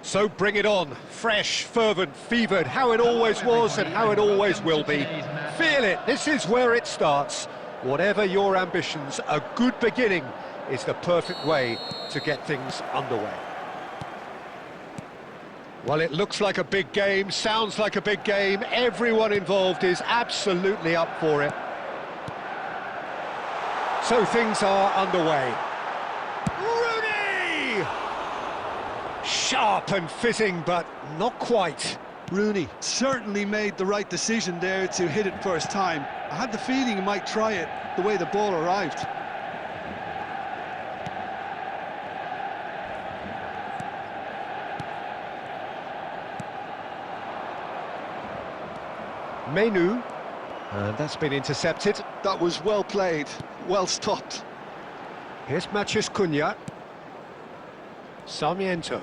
So bring it on, fresh, fervent, fevered, how it always was and how it always will be. Feel it, this is where it starts. Whatever your ambitions, a good beginning is the perfect way to get things underway. Well, it looks like a big game, sounds like a big game. Everyone involved is absolutely up for it. So things are underway. Rooney! Sharp and fitting, but not quite. Rooney certainly made the right decision there to hit it first time. I had the feeling he might try it the way the ball arrived. Menu, and that's been intercepted. That was well played, well stopped. Here's Mathias Cunha. Sarmiento.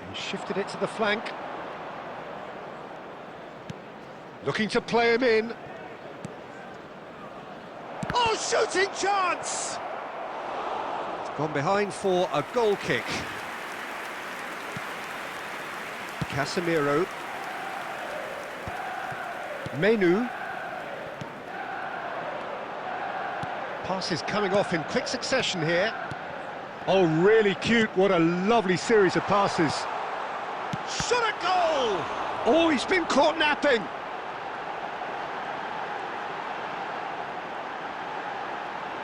And shifted it to the flank. Looking to play him in. Oh, shooting chance! It's gone behind for a goal kick. Casemiro. Menu. Passes coming off in quick succession here. Oh, really cute. What a lovely series of passes. Shot a goal! Oh, he's been caught napping.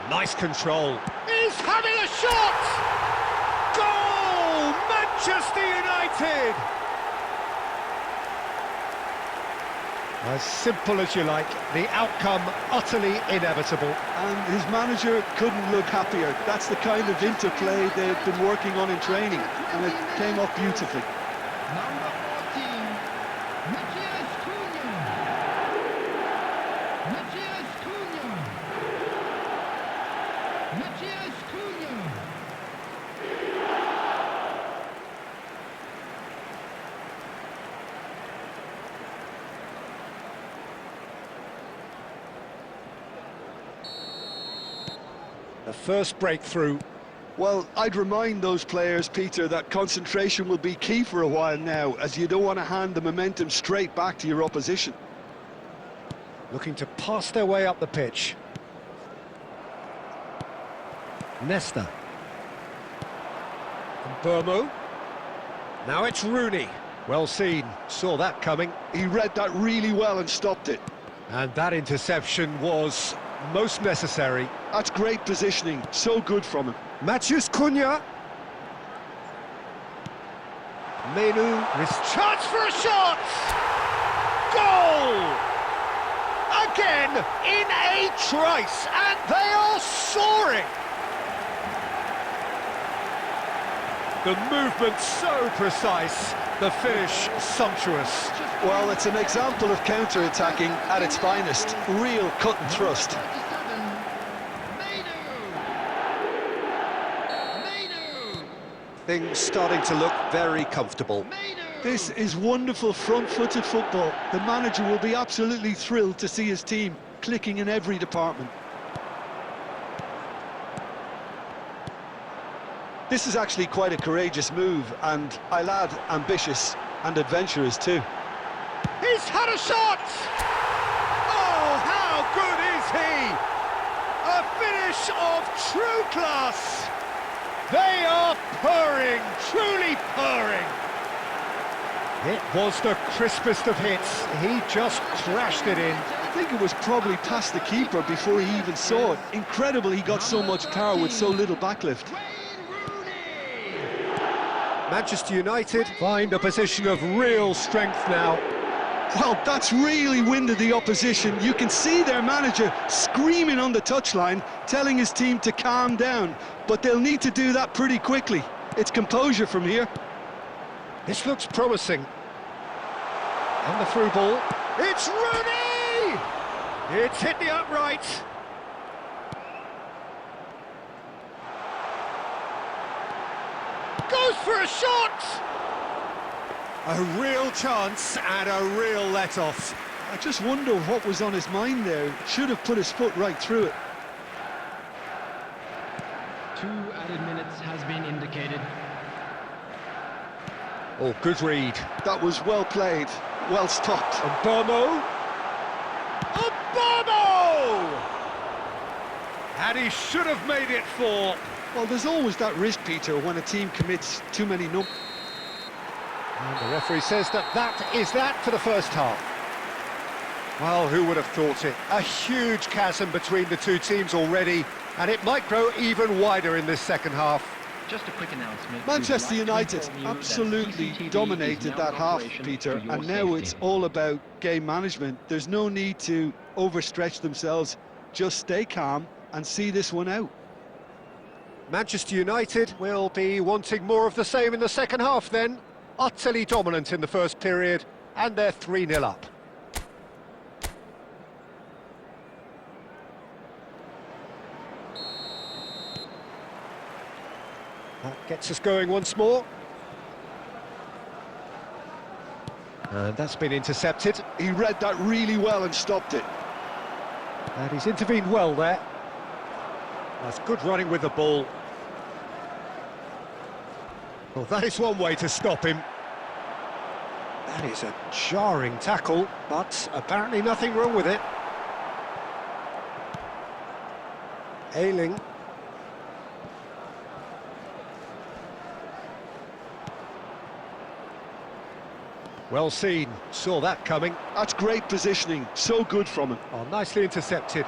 Nice control. He's having a shot! Goal! Manchester United! As simple as you like, the outcome utterly inevitable. And his manager couldn't look happier. That's the kind of interplay they've been working on in training, and it came off beautifully. Number 14, Matthias Cunha. Matthias Cunha. Matthias Cunha. The first breakthrough. Well, I'd remind those players, Peter, that concentration will be key for a while now, as you don't want to hand the momentum straight back to your opposition. Looking to pass their way up the pitch. Nesta. And Burmo. Now it's Rooney. Well seen, saw that coming. He read that really well and stopped it. And that interception was most necessary. That's great positioning, so good from him. Matheus Cunha. Menu. His chance for a shot! Goal! Again, in a trice, and they are soaring! The movement so precise, the finish sumptuous. Well, it's an example of counter-attacking at its finest. Real cut and thrust. 37, Menu. Things starting to look very comfortable. This is wonderful front-footed football. The manager will be absolutely thrilled to see his team clicking in every department. This is actually quite a courageous move, and I'll add ambitious and adventurous too. He's had a shot! Oh, how good is he? A finish of true class. They are purring, truly purring. It was the crispest of hits. He just crashed it in. I think it was probably past the keeper before he even saw it. Incredible he got so much power with so little backlift. Manchester United find a position of real strength now. Well, that's really winded the opposition. You can see their manager screaming on the touchline, telling his team to calm down. But they'll need to do that pretty quickly. It's composure from here. This looks promising. And the through ball. It's Rooney! It's hit the upright. Goes for a shot! A real chance and a real let-off. I just wonder what was on his mind there. Should have put his foot right through it. 2 added minutes has been indicated. Oh, good read. That was well played, well stopped. Burmo. Burmo! And he should have made it 4. Well, there's always that risk, Peter, when a team commits too many numbers. And the referee says that is that for the first half. Well, who would have thought it? A huge chasm between the two teams already, and it might grow even wider in this second half. Just a quick announcement. Manchester United absolutely dominated that half, Peter, and now it's all about game management. There's no need to overstretch themselves. Just stay calm and see this one out. Manchester United will be wanting more of the same in the second half then. Utterly dominant in the first period, and they're 3-0 up. That gets us going once more. And that's been intercepted. He read that really well and stopped it. And he's intervened well there. That's good running with the ball. Well, that is one way to stop him. That is a jarring tackle, but apparently nothing wrong with it. Ayling. Well seen, saw that coming. That's great positioning, so good from him. Oh, nicely intercepted.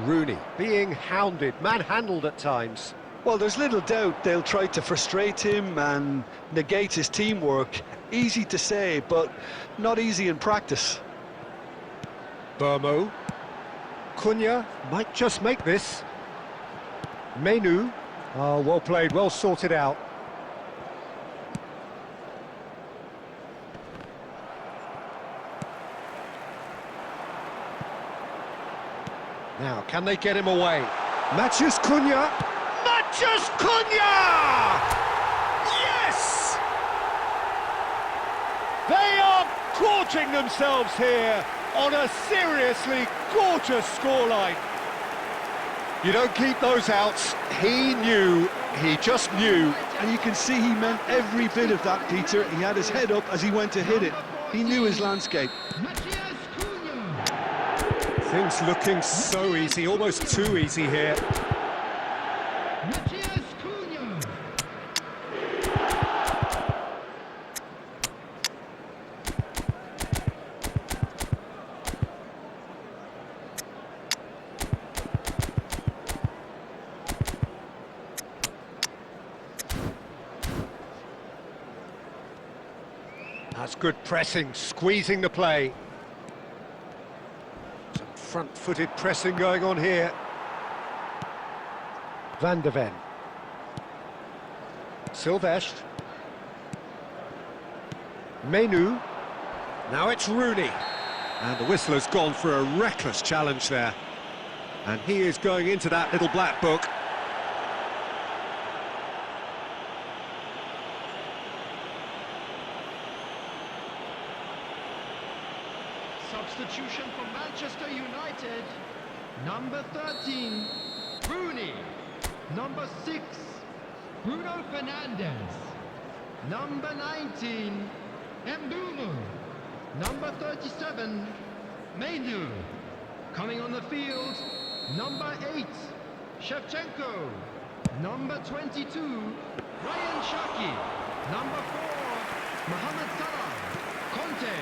Rooney being hounded, manhandled at times. Well, there's little doubt they'll try to frustrate him and negate his teamwork. Easy to say, but not easy in practice. Burmo. Cunha might just make this. Menu. Oh, well played, well sorted out. Now, can they get him away? Matheus Cunha! Matheus Cunha! Yes! They are gorging themselves here on a seriously gorgeous scoreline. You don't keep those outs. He knew, he just knew. And you can see he meant every bit of that, Peter. He had his head up as he went to hit it. He knew his landscape. Things looking so easy, almost too easy here. That's good pressing, squeezing the play. Some front-footed pressing going on here. Van de Ven. Silvestre. Menu. Now it's Rooney. And the whistler's gone for a reckless challenge there. And he is going into that little black book. Substitution for Manchester United. Number 13, Rooney. Number 6, Bruno Fernandes. Number 19, Mbeumo. Number 37, Menu. Coming on the field, number 8, Shevchenko. Number 22, Ryan Shaki. Number 4, Mohamed Salah. Conte.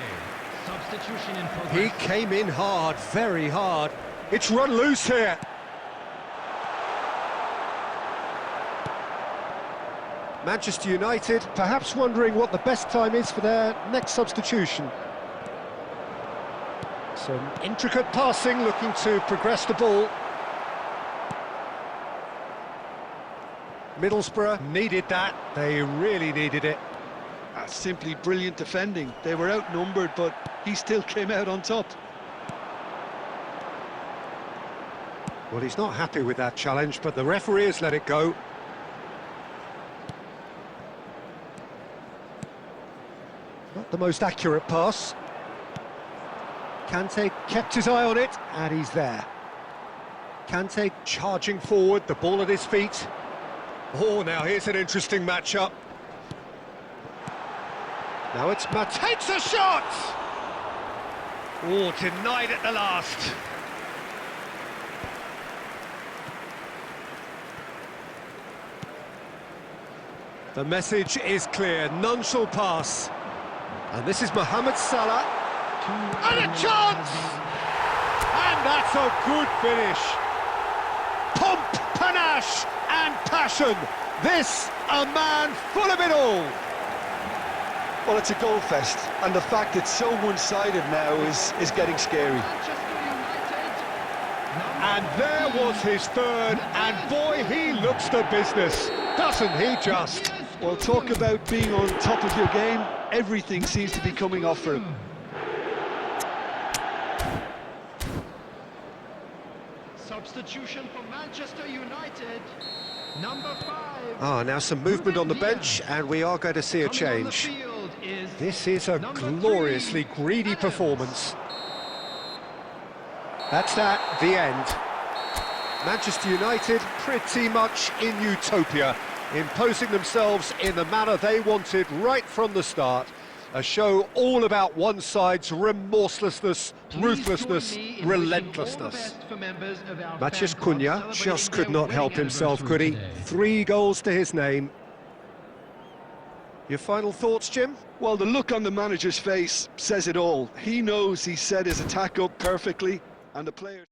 Substitution in progress. He came in hard, very hard. It's run loose here. Manchester United perhaps wondering what the best time is for their next substitution. Some intricate passing, looking to progress the ball. Middlesbrough needed that. They really needed it. That's simply brilliant defending. They were outnumbered, but he still came out on top. Well, he's not happy with that challenge, but the referee has let it go. Not the most accurate pass. Kante kept his eye on it, and he's there. Kante charging forward, the ball at his feet. Oh, now here's an interesting matchup. Now it's takes a shot! Oh, denied at the last. The message is clear, none shall pass. And this is Mohamed Salah. And a chance! And that's a good finish. Pomp, panache and passion. This, a man full of it all. Well, it's a goal fest, and the fact it's so one-sided now is getting scary. And there was his third, and boy, he looks the business, doesn't he just? Well, talk about being on top of your game. Everything seems to be coming off for him. Substitution for Manchester United. Number 5. Ah, now some movement on the bench, and we are going to see a change. is This is a number gloriously 3, greedy Adams. performance. That's that, the end. Manchester United pretty much in utopia, imposing themselves in the manner they wanted right from the start. A show all about one side's remorselessness, Please ruthlessness, join me in wishing all the relentlessness. best for members of our Matías fan club Cunha celebrating just could their not help wedding himself, could he? anniversary today. 3 goals to his name. Your final thoughts, Jim? Well, the look on the manager's face says it all. He knows he set his attack up perfectly, and the players...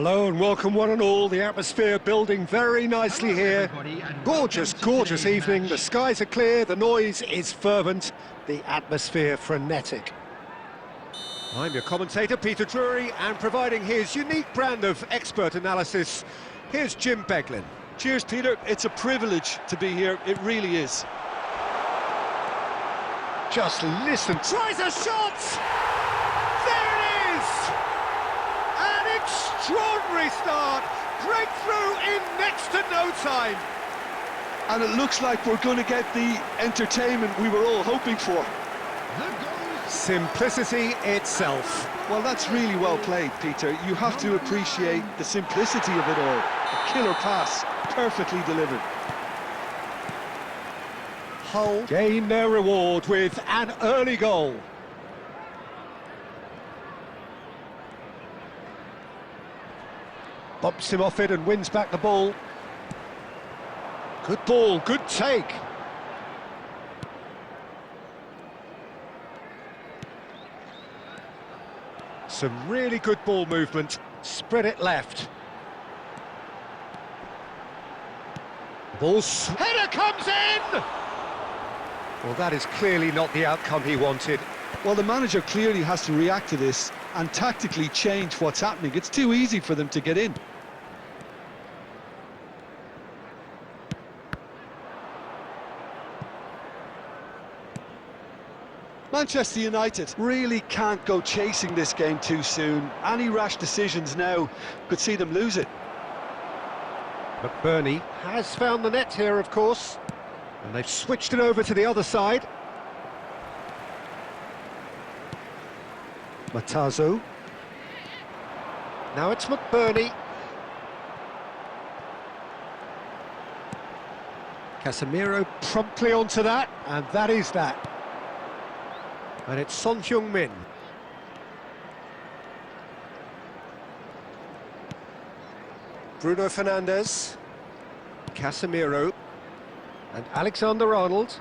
Hello and welcome one and all. The atmosphere building very nicely here. Gorgeous, gorgeous evening. The skies are clear, the noise is fervent, the atmosphere frenetic. I'm your commentator, Peter Drury, and providing his unique brand of expert analysis, here's Jim Beglin. Cheers, Peter. It's a privilege to be here. It really is. Just listen. Tries a shot! There it is! An extraordinary start. Breakthrough in next to no time. And it looks like we're going to get the entertainment we were all hoping for. Simplicity itself. Well, that's really well played, Peter. You have to appreciate the simplicity of it all. A killer pass, perfectly delivered. Hull gain their reward with an early goal. Bumps him off it and wins back the ball. Good ball, good take. Some really good ball movement. Spread it left. Header comes in! Well, that is clearly not the outcome he wanted. Well, the manager clearly has to react to this and tactically change what's happening. It's too easy for them to get in. Manchester United really can't go chasing this game too soon. Any rash decisions now could see them lose it. McBurney has found the net here, of course. And they've switched it over to the other side. Matazo. Now it's McBurney. Casemiro promptly onto that, and that is that. And it's Son Heung-min. Bruno Fernandes. Casemiro. And Alexander-Arnold.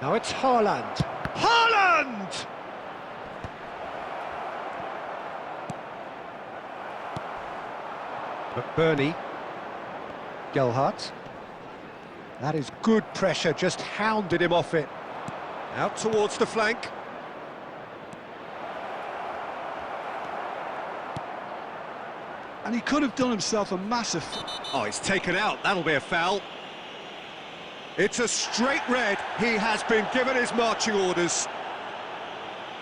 Now it's Haaland. Haaland! McBurney. Gelhardt. That is good pressure, just hounded him off it. Out towards the flank. And he could have done himself a massive... Oh, he's taken out. That'll be a foul. It's a straight red. He has been given his marching orders.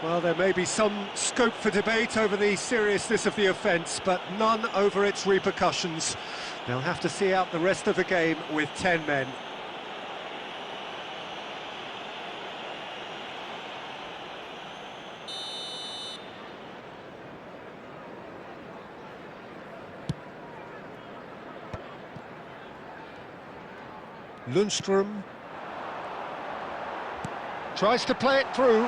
Well, there may be some scope for debate over the seriousness of the offence, but none over its repercussions. They'll have to see out the rest of the game with 10 men. Lundstrom tries to play it through.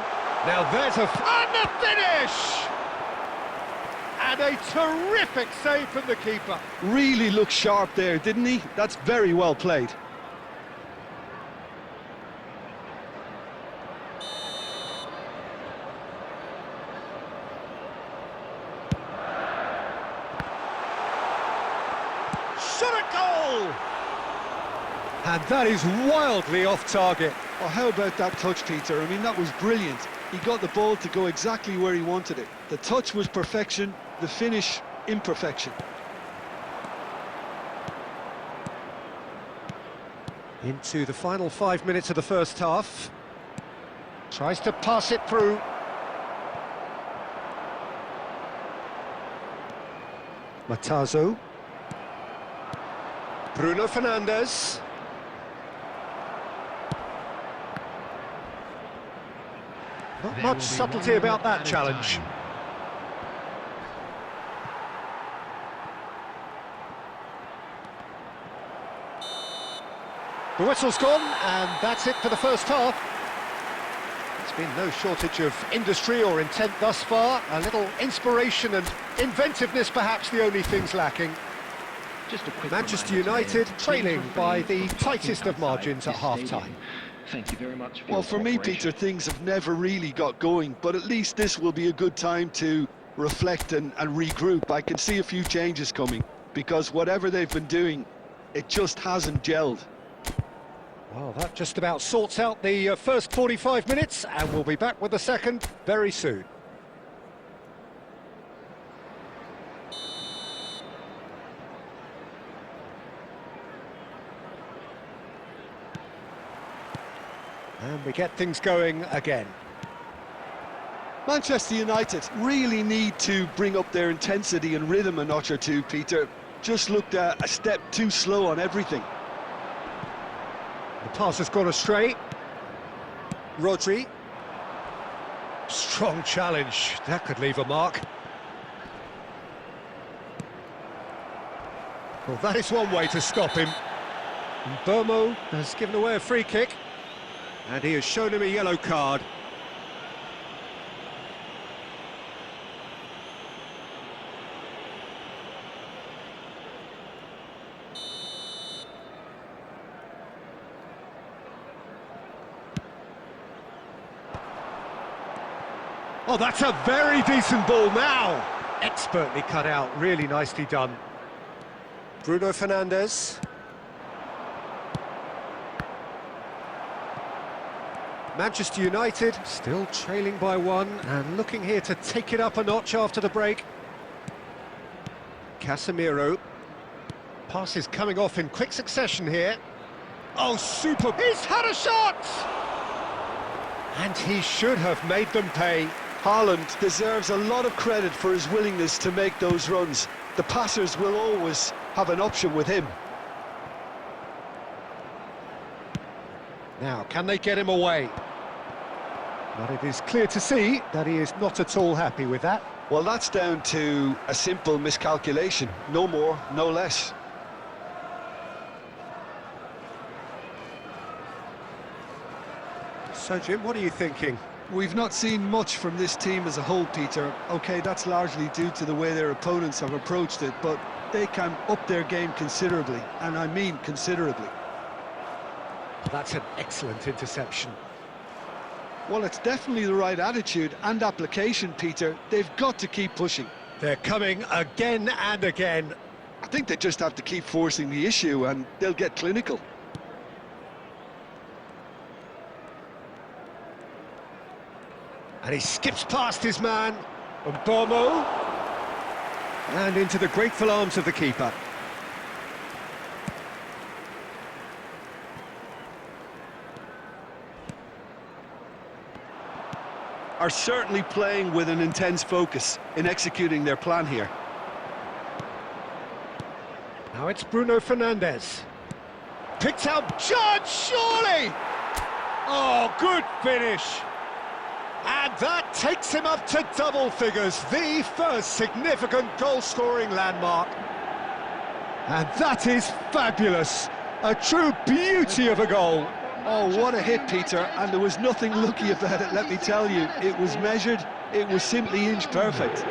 Now there's and the finish! And a terrific save from the keeper. Really looked sharp there, didn't he? That's very well played. Shot a goal! And that is wildly off target. Well, how about that touch, Peter? I mean, that was brilliant. He got the ball to go exactly where he wanted it. The touch was perfection, the finish, imperfection. Into the final 5 minutes of the first half. Tries to pass it through. Matazo. Bruno Fernandes. Not much subtlety about that challenge. The whistle's gone, and that's it for the first half. It's been no shortage of industry or intent thus far. A little inspiration and inventiveness, perhaps the only things lacking. Manchester United trailing by the tightest of margins at half-time. Thank you very much. Well, for me, Peter, things have never really got going, but at least this will be a good time to reflect and regroup. I can see a few changes coming, because whatever they've been doing, it just hasn't gelled. Well, that just about sorts out the first 45 minutes, and we'll be back with the second very soon. And we get things going again. Manchester United really need to bring up their intensity and rhythm a notch or two, Peter. Just looked a step too slow on everything. The pass has gone astray. Rodri. Strong challenge. That could leave a mark. Well, that is one way to stop him. And Burmo has given away a free kick. And he has shown him a yellow card. Oh, that's a very decent ball now. Expertly cut out, really nicely done. Bruno Fernandes. Manchester United still trailing by one and looking here to take it up a notch after the break. Casemiro. Passes coming off in quick succession here. Oh, super! He's had a shot! And he should have made them pay. Haaland deserves a lot of credit for his willingness to make those runs. The passers will always have an option with him. Now, can they get him away? But it is clear to see that he is not at all happy with that. Well, that's down to a simple miscalculation. No more, no less. So, Jim, what are you thinking? We've not seen much from this team as a whole, Peter. OK, that's largely due to the way their opponents have approached it, but they can up their game considerably, and I mean considerably. That's an excellent interception. Well, it's definitely the right attitude and application, Peter. They've got to keep pushing. They're coming again and again. I think they just have to keep forcing the issue and they'll get clinical. And he skips past his man, and Bomo, and into the grateful arms of the keeper. Are certainly playing with an intense focus in executing their plan here. Now it's Bruno Fernandes. Picked out Judge, surely! Oh, good finish! And that takes him up to double figures, the first significant goal-scoring landmark. And that is fabulous, a true beauty of a goal. Oh, what a hit, Peter, and there was nothing lucky about it, let me tell you. It was measured, it was simply inch perfect.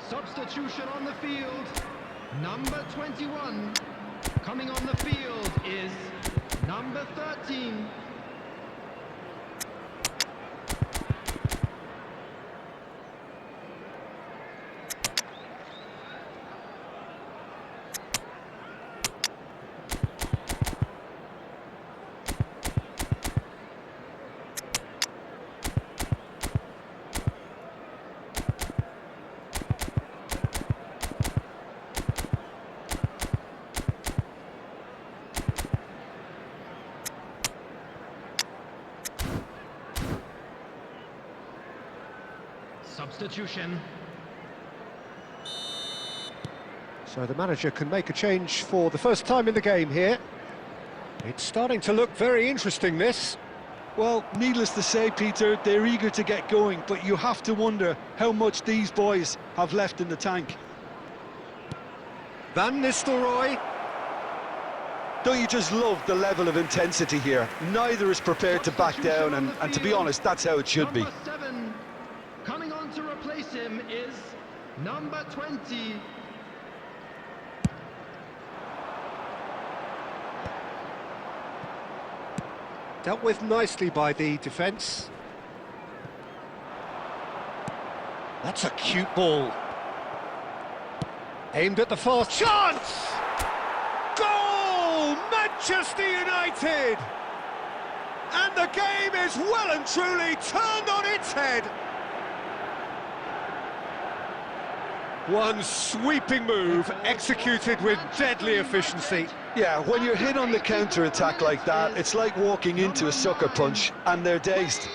Substitution on the field. Number 21. Coming on the field is number 13. Substitution. So the manager can make a change for the first time in the game here. It's starting to look very interesting, this. Well, needless to say, Peter, they're eager to get going, but you have to wonder how much these boys have left in the tank. Van Nistelrooy. Don't you just love the level of intensity here? Neither is prepared to back down, and to be honest, that's how it should be. Number 7. Coming on to replace him is number 20. Dealt with nicely by the defence. That's a cute ball. Aimed at the far chance! Goal! Manchester United! And the game is well and truly turned on its head. One sweeping move executed with deadly efficiency. Yeah, when you're hit on the counter-attack like that, it's like walking into a sucker punch and they're dazed.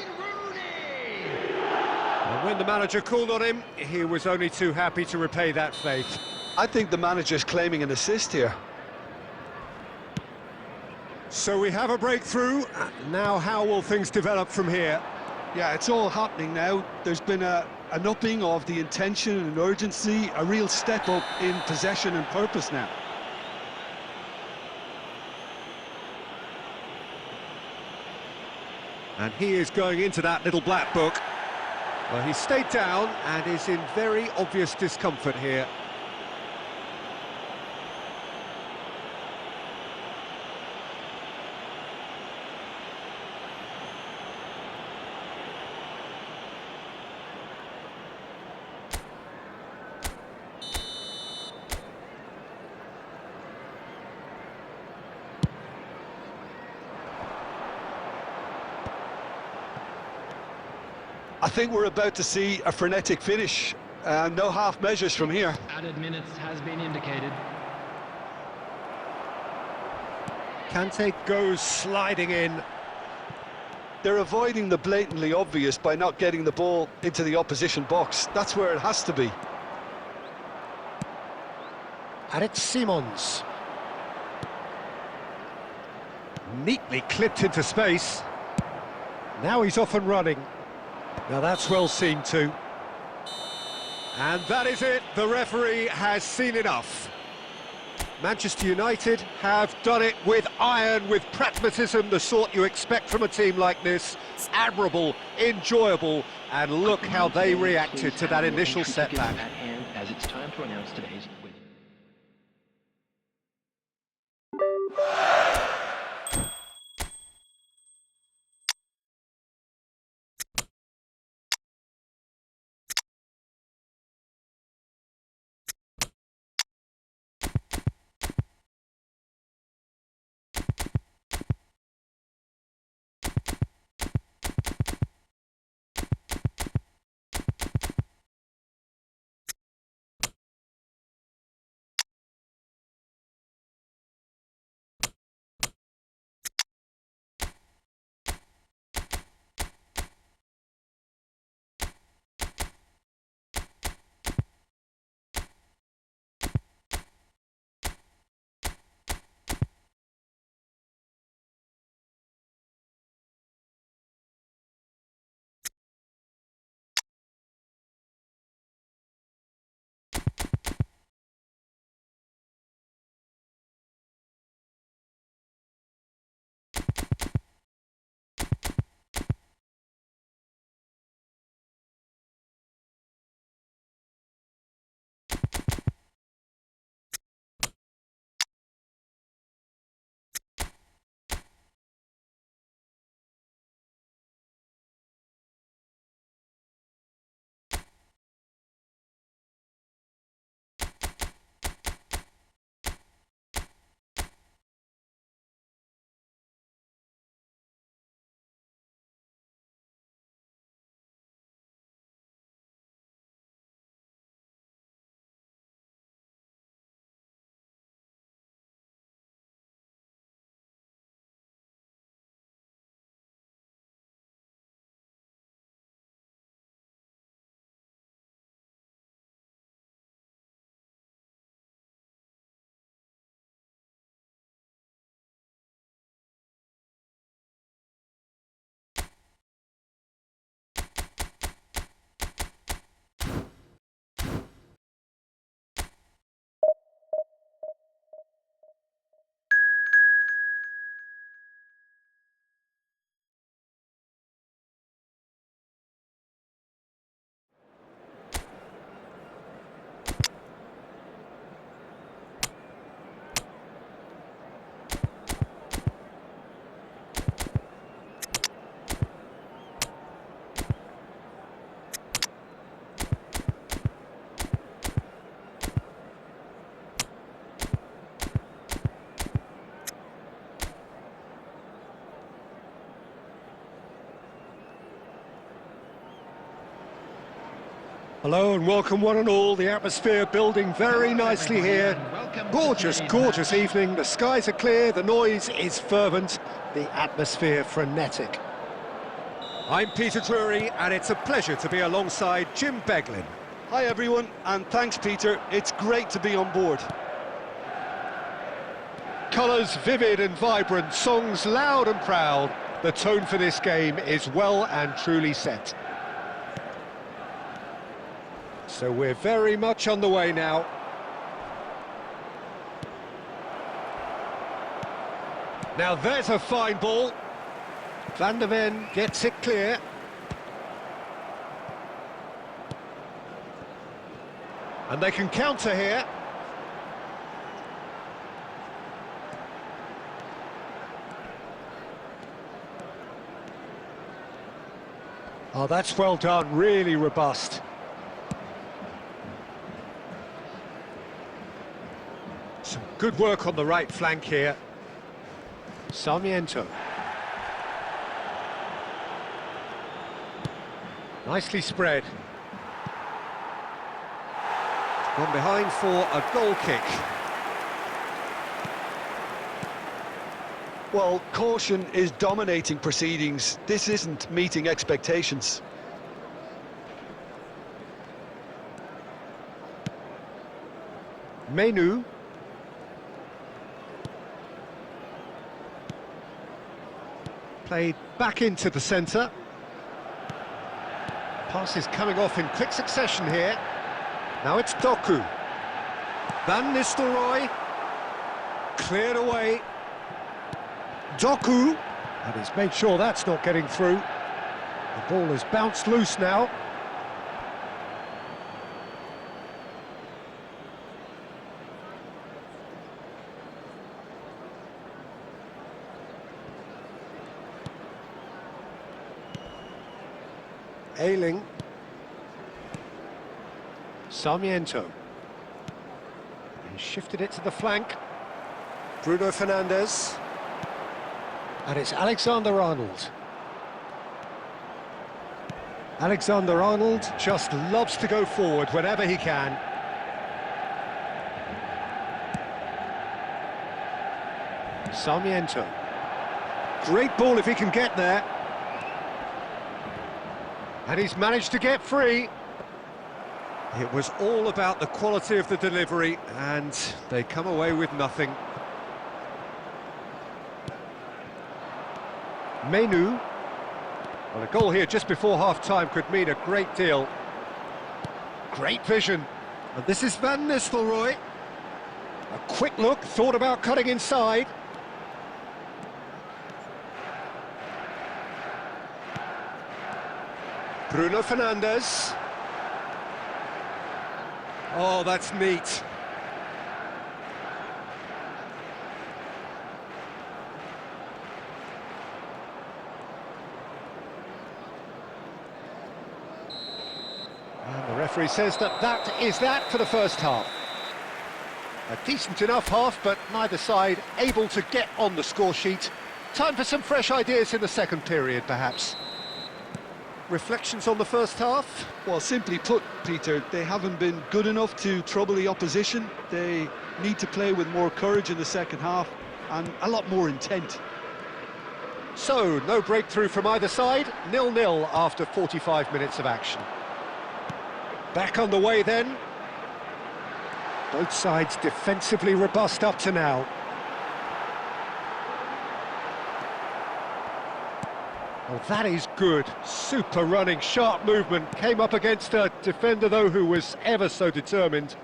And when the manager called on him, he was only too happy to repay that faith. I think the manager's claiming an assist here. So we have a breakthrough. Now how will things develop from here? Yeah, it's all happening now. There's been an upping of the intention and urgency, a real step up in possession and purpose now. And he is going into that little black book. Well, he stayed down and is in very obvious discomfort here. I think we're about to see a frenetic finish. No half measures from here. Added minutes has been indicated. Kante goes sliding in. They're avoiding the blatantly obvious by not getting the ball into the opposition box. That's where it has to be. And it's Simons. Neatly clipped into space. Now he's off and running. Now that's well seen too. And that is it, the referee has seen enough. Manchester United have done it with iron, with pragmatism, the sort you expect from a team like this. Admirable, enjoyable, and look how they reacted to that initial setback. As it's time to announce today's Hello and welcome one and all. The atmosphere building very nicely here. Gorgeous, gorgeous evening. The skies are clear, the noise is fervent, the atmosphere frenetic. I'm Peter Drury and it's a pleasure to be alongside Jim Beglin. Hi everyone, and thanks Peter, it's great to be on board. Colours vivid and vibrant, songs loud and proud. The tone for this game is well and truly set. So we're very much on the way now. Now there's a fine ball. Van der Ven gets it clear. And they can counter here. Oh, that's well done, really robust. Some good work on the right flank here. Sarmiento. Nicely spread. Gone behind for a goal kick. Well, caution is dominating proceedings. This isn't meeting expectations. Menu. Played back into the centre. Passes coming off in quick succession here. Now it's Doku. Van Nistelrooy. Cleared away. Doku. And he's made sure that's not getting through. The ball has bounced loose now. Ailing. Sarmiento. He shifted it to the flank. Bruno Fernandes. And it's Alexander-Arnold. Alexander-Arnold just loves to go forward whenever he can. Sarmiento. Great ball if he can get there. And he's managed to get free. It was all about the quality of the delivery, and they come away with nothing. Menu. Well, a goal here just before half-time could mean a great deal. Great vision. And this is Van Nistelrooy. A quick look, thought about cutting inside. Bruno Fernandes. Oh, that's neat. And the referee says that is that for the first half. A decent enough half, but neither side able to get on the score sheet. Time for some fresh ideas in the second period, perhaps. Reflections on the first half? Well, simply put, Peter, they haven't been good enough to trouble the opposition. They need to play with more courage in the second half and a lot more intent. So, no breakthrough from either side, 0-0 after 45 minutes of action. Back on the way then. Both sides defensively robust up to now. Oh, that is good. Super running, sharp movement. Came up against a defender, though, who was ever so determined.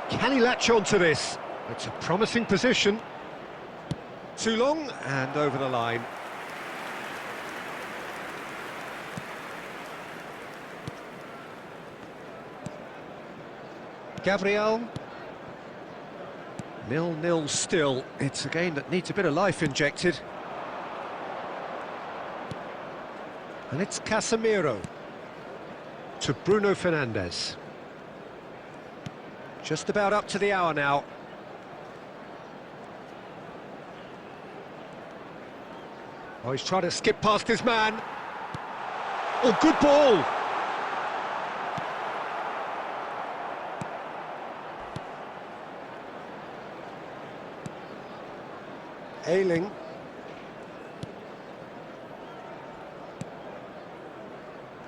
Can he latch on to this? It's a promising position. Too long, and over the line. Gabriel. 0-0 still. It's a game that needs a bit of life injected. And it's Casemiro to Bruno Fernandes. Just about up to the hour now. Oh, he's trying to skip past his man. Oh, good ball. Ailing.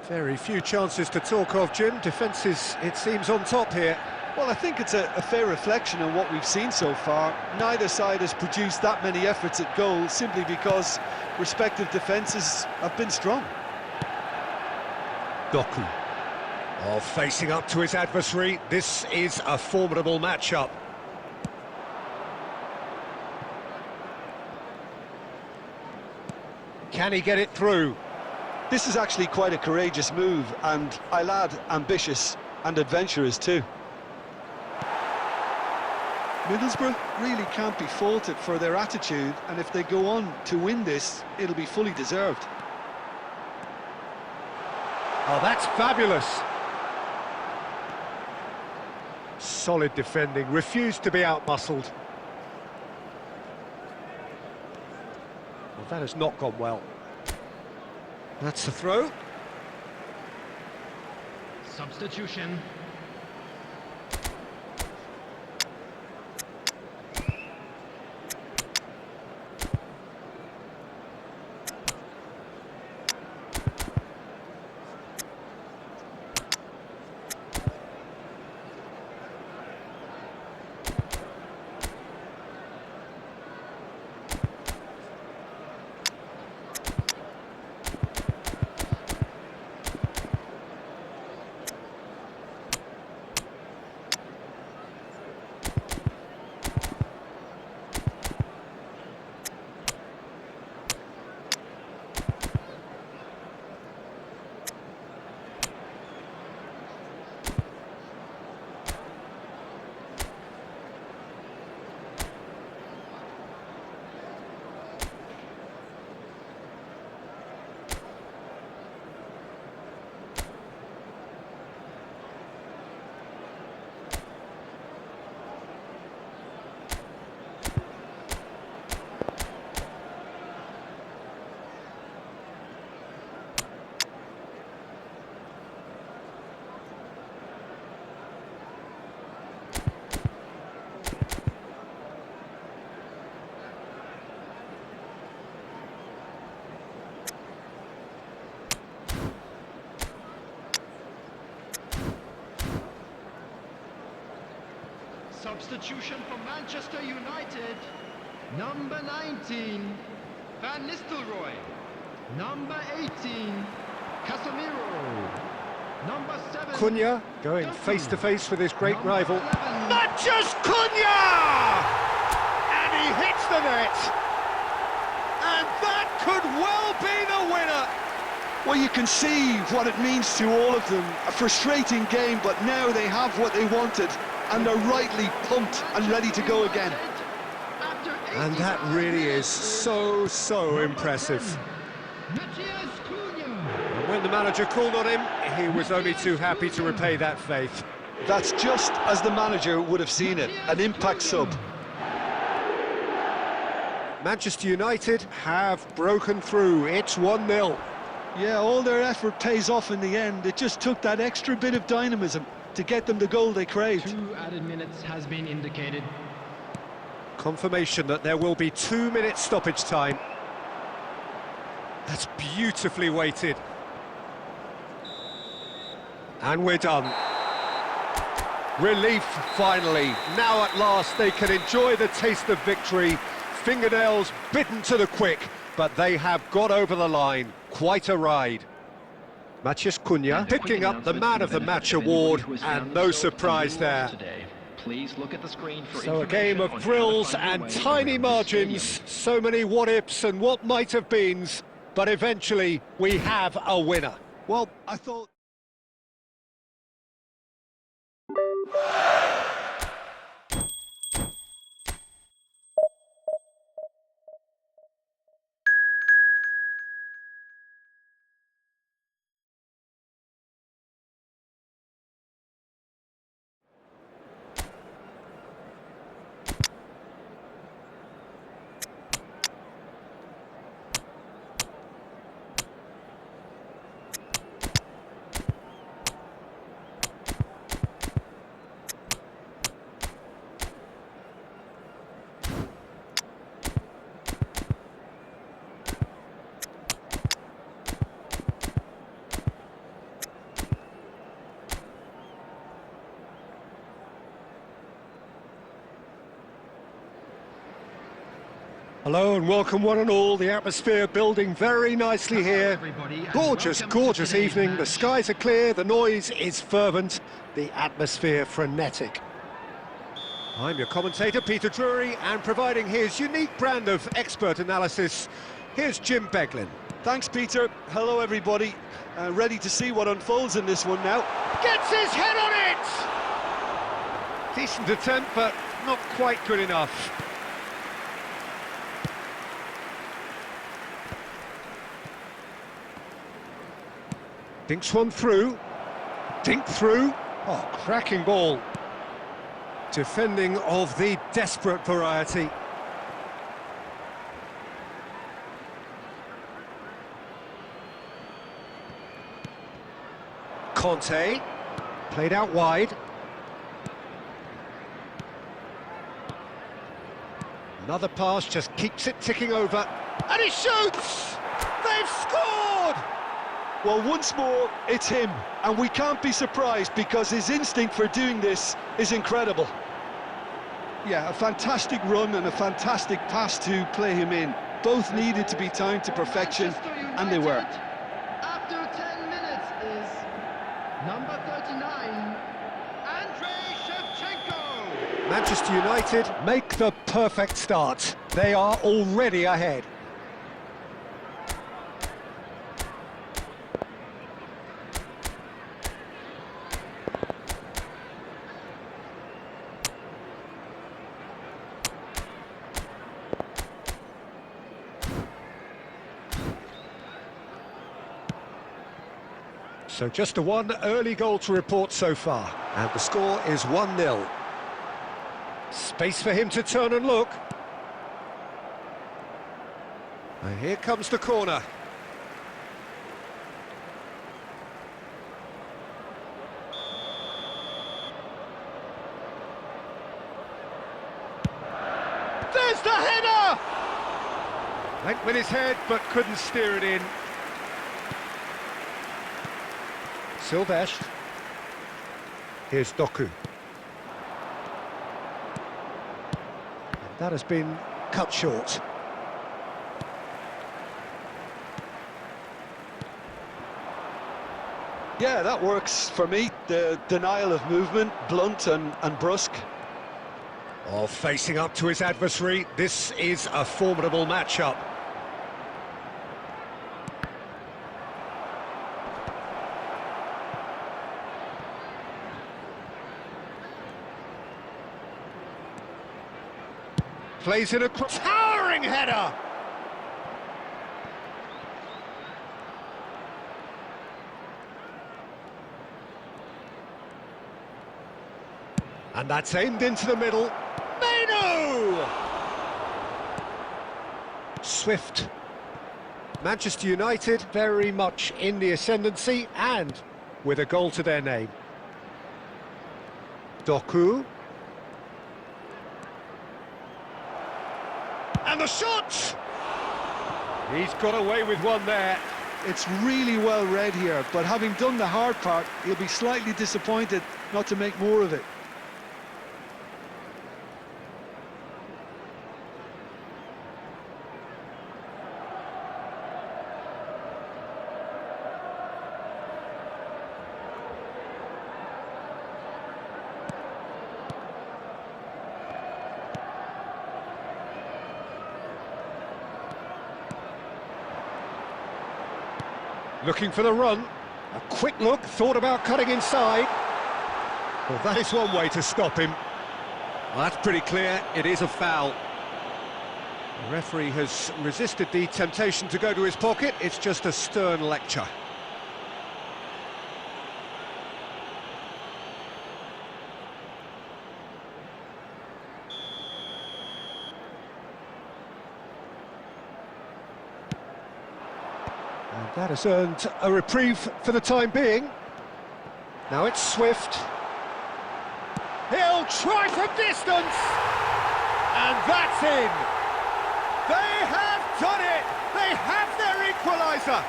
Very few chances to talk of, Jim. Defence is, it seems, on top here. Well, I think it's a fair reflection of what we've seen so far. Neither side has produced that many efforts at goal simply because respective defences have been strong. Doku. Oh, facing up to his adversary. This is a formidable matchup. Can he get it through? This is actually quite a courageous move, and I'll add ambitious and adventurous too. Middlesbrough really can't be faulted for their attitude, and if they go on to win this, it'll be fully deserved. Oh, that's fabulous. Solid defending, refused to be outmuscled. Well, that has not gone well. That's the throw. Substitution. Substitution for Manchester United. Number 19, Van Nistelrooy. Number 18, Casemiro. Number 7, Cunha going face-to-face with his great Number rival. 11. Not just Cunha! And he hits the net. And that could well be the winner. Well, you can see what it means to all of them. A frustrating game, but now they have what they wanted, and they're rightly pumped and ready to go again. And that really is so impressive. And when the manager called on him, he was only too happy to repay that faith. That's just as the manager would have seen it, an impact sub. Manchester United have broken through. It's 1-0. Yeah, all their effort pays off in the end. It just took that extra bit of dynamism to get them the goal they craved. 2 added minutes has been indicated. Confirmation that there will be 2 minutes stoppage time. That's beautifully weighted. And we're done. Relief, finally. Now at last they can enjoy the taste of victory. Fingernails bitten to the quick, but they have got over the line. Quite a ride. Matheus Cunha picking up the Man of the Match award, and no surprise there. Please look at the screen for So a game of thrills and tiny margins, so many what-ifs and what might-have-beens, but eventually we have a winner. Well, I thought... Hello and welcome one and all. The atmosphere building very nicely here. Gorgeous, gorgeous evening. The skies are clear, the noise is fervent, the atmosphere frenetic. I'm your commentator, Peter Drury, and providing his unique brand of expert analysis, here's Jim Beglin. Thanks, Peter. Hello, everybody. Ready to see what unfolds in this one now. Gets his head on it! Decent attempt, but not quite good enough. Dinks one through. Dink through. Oh, cracking ball. Defending of the desperate variety. Conte, played out wide. Another pass just keeps it ticking over. And he shoots! They've scored! Well, once more, it's him. And we can't be surprised because his instinct for doing this is incredible. Yeah, a fantastic run and a fantastic pass to play him in. Both needed to be timed to perfection, and they were. After 10 minutes is number 39, Andrei Shevchenko. Manchester United make the perfect start. They are already ahead. So just the one early goal to report so far, and the score is 1-0. Space for him to turn and look. And here comes the corner. There's the header! Went with his head, but couldn't steer it in. Silvestre. Here's Doku. And that has been cut short. Yeah, that works for me. The denial of movement, blunt and brusque. Oh, facing up to his adversary, this is a formidable matchup. Plays in a towering header! And that's aimed into the middle. Manu! Swift. Manchester United very much in the ascendancy and with a goal to their name. Doku. And the shot! He's got away with one there. It's really well read here, but having done the hard part, he'll be slightly disappointed not to make more of it. Looking for the run. A quick look, thought about cutting inside. Well, that is one way to stop him. Well, that's pretty clear, it is a foul. The referee has resisted the temptation to go to his pocket, it's just a stern lecture. And that has earned a reprieve for the time being. Now it's Swift. He'll try from distance! And that's in! They have done it! They have their equaliser!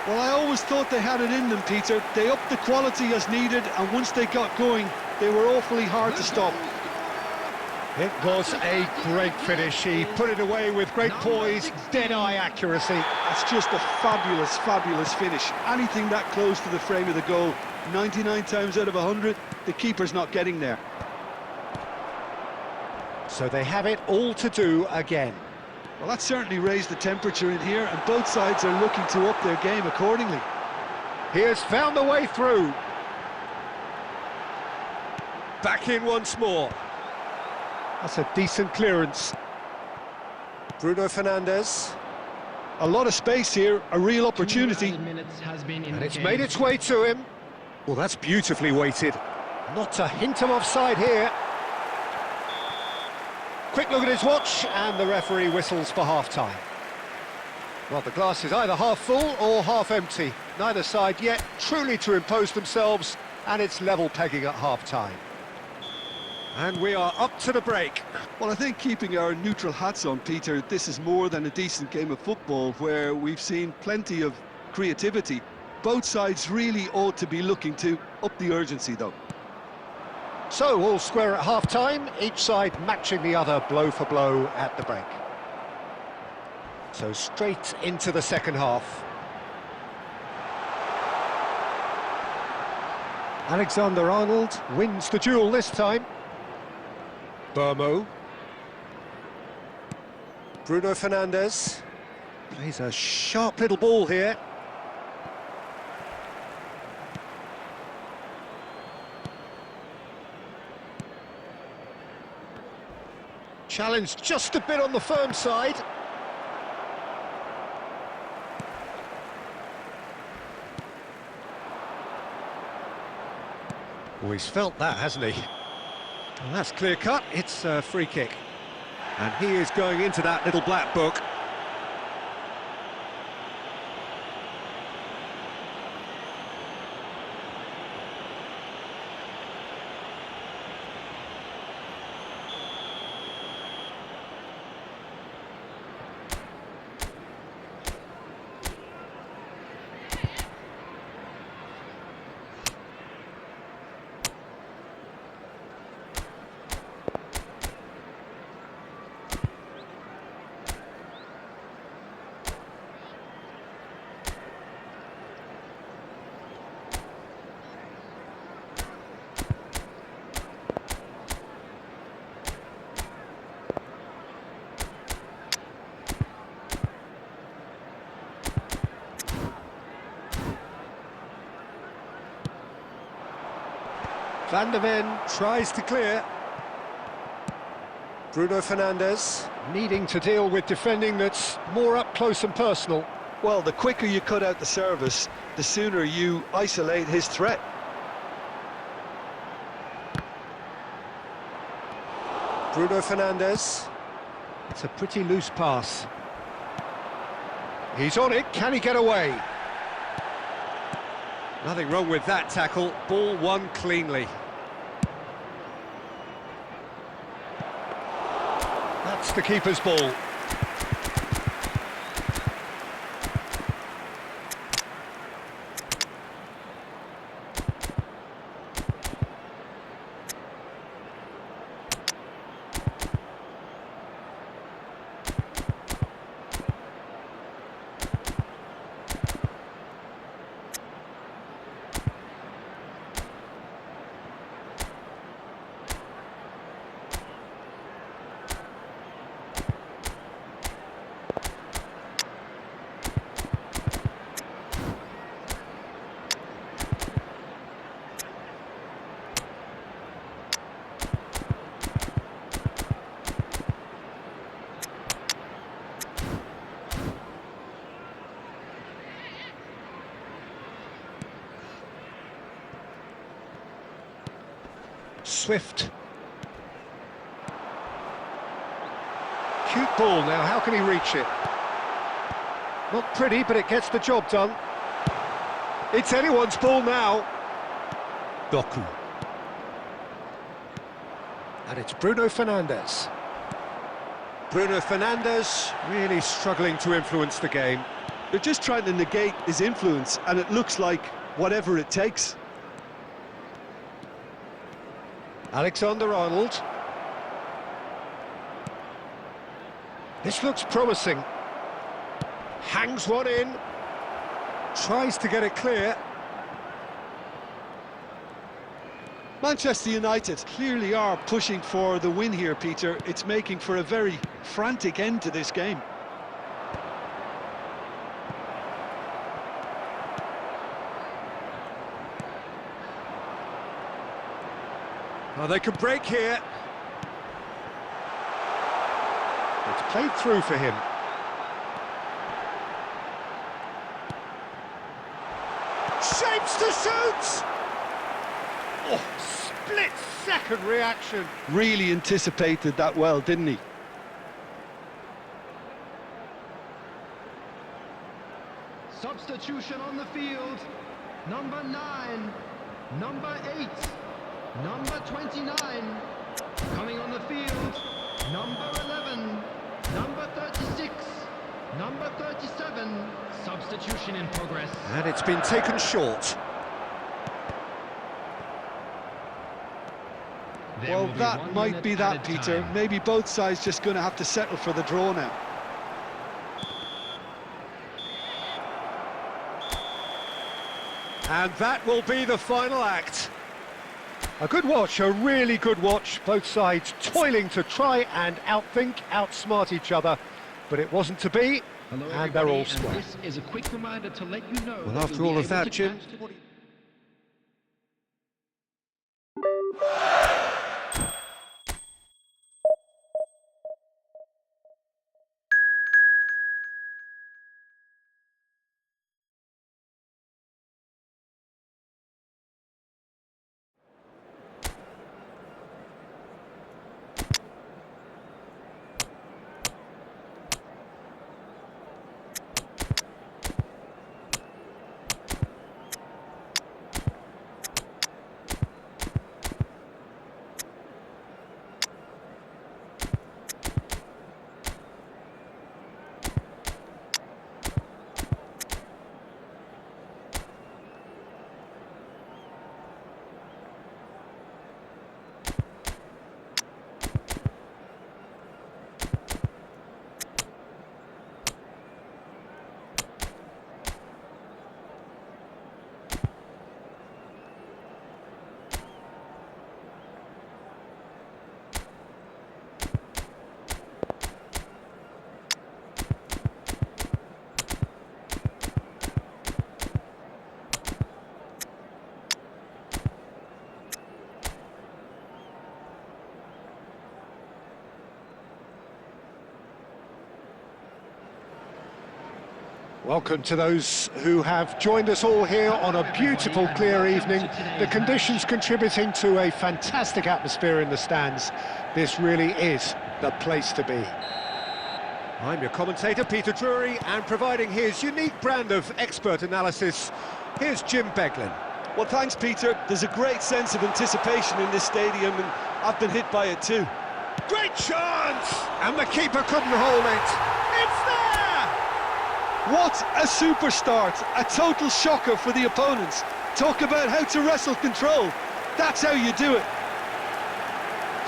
Well, I always thought they had it in them, Peter. They upped the quality as needed, and once they got going, they were awfully hard to stop. It was a great finish. He put it away with great poise, dead-eye accuracy. That's just a fabulous, fabulous finish. Anything that close to the frame of the goal, 99 times out of 100, the keeper's not getting there. So they have it all to do again. Well, that certainly raised the temperature in here, and both sides are looking to up their game accordingly. He has found the way through. Back in once more. That's a decent clearance. Bruno Fernandes. A lot of space here, a real opportunity. And it's made its way to him. Well, that's beautifully weighted. Not a hint of offside here. Quick look at his watch, and the referee whistles for half-time. Well, the glass is either half full or half empty. Neither side yet truly to impose themselves, and it's level pegging at half-time. And we are up to the break. Well, I think keeping our neutral hats on, Peter, this is more than a decent game of football where we've seen plenty of creativity. Both sides really ought to be looking to up the urgency, though. So, all square at half-time, each side matching the other blow for blow at the break. So straight into the second half. Alexander-Arnold wins the duel this time. Burmo. Bruno Fernandes plays a sharp little ball here. Challenge just a bit on the firm side. Oh, he's felt that, hasn't he? Well, that's clear-cut. It's a free kick. And he is going into that little black book. Van der Ven tries to clear. Bruno Fernandes needing to deal with defending that's more up close and personal. Well, the quicker you cut out the service, the sooner you isolate his threat. Bruno Fernandes. It's a pretty loose pass. He's on it, can he get away? Nothing wrong with that tackle, ball won cleanly. That's the keeper's ball. Swift. Cute ball now, how can he reach it? Not pretty, but it gets the job done. It's anyone's ball now. Doku. And it's Bruno Fernandes. Bruno Fernandes really struggling to influence the game. They're just trying to negate his influence, and it looks like whatever it takes. Alexander-Arnold. This looks promising. Hangs one in. Tries to get it clear. Manchester United clearly are pushing for the win here, Peter. It's making for a very frantic end to this game. Oh, they can break here. It's played through for him. Shapes to shoot! Oh, split-second reaction. Really anticipated that well, didn't he? Substitution on the field. Number 9, number 8, number 29. Coming on the field, number 11, number 36, number 37. Substitution in progress. And it's been taken short. Well, that might be that, Peter. Maybe both sides just going to have to settle for the draw now. And that will be the final act. A good watch, a really good watch. Both sides toiling to try and outthink, outsmart each other. But it wasn't to be, Hello, and they're all square. This is a quick reminder to let you know. Well, after all of that, Jim... Welcome to those who have joined us all here on a beautiful, clear evening. The conditions contributing to a fantastic atmosphere in the stands. This really is the place to be. I'm your commentator, Peter Drury, and providing his unique brand of expert analysis, here's Jim Beglin. Well, thanks, Peter. There's a great sense of anticipation in this stadium, and I've been hit by it too. Great chance! And the keeper couldn't hold it. It's there! What a super start! A total shocker for the opponents. Talk about how to wrestle control. That's how you do it.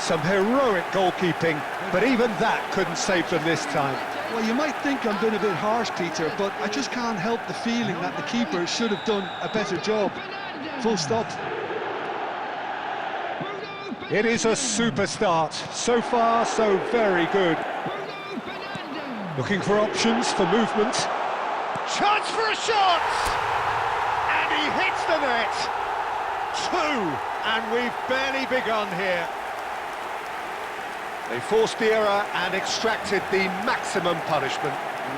Some heroic goalkeeping, but even that couldn't save them this time. Well, you might think I'm being a bit harsh, Peter, but I just can't help the feeling that the keeper should have done a better job. Full stop. It is a super start. So far, so very good. Looking for options for movement. Chance for a shot! And he hits the net. 2, and we've barely begun here. They forced the error and extracted the maximum punishment.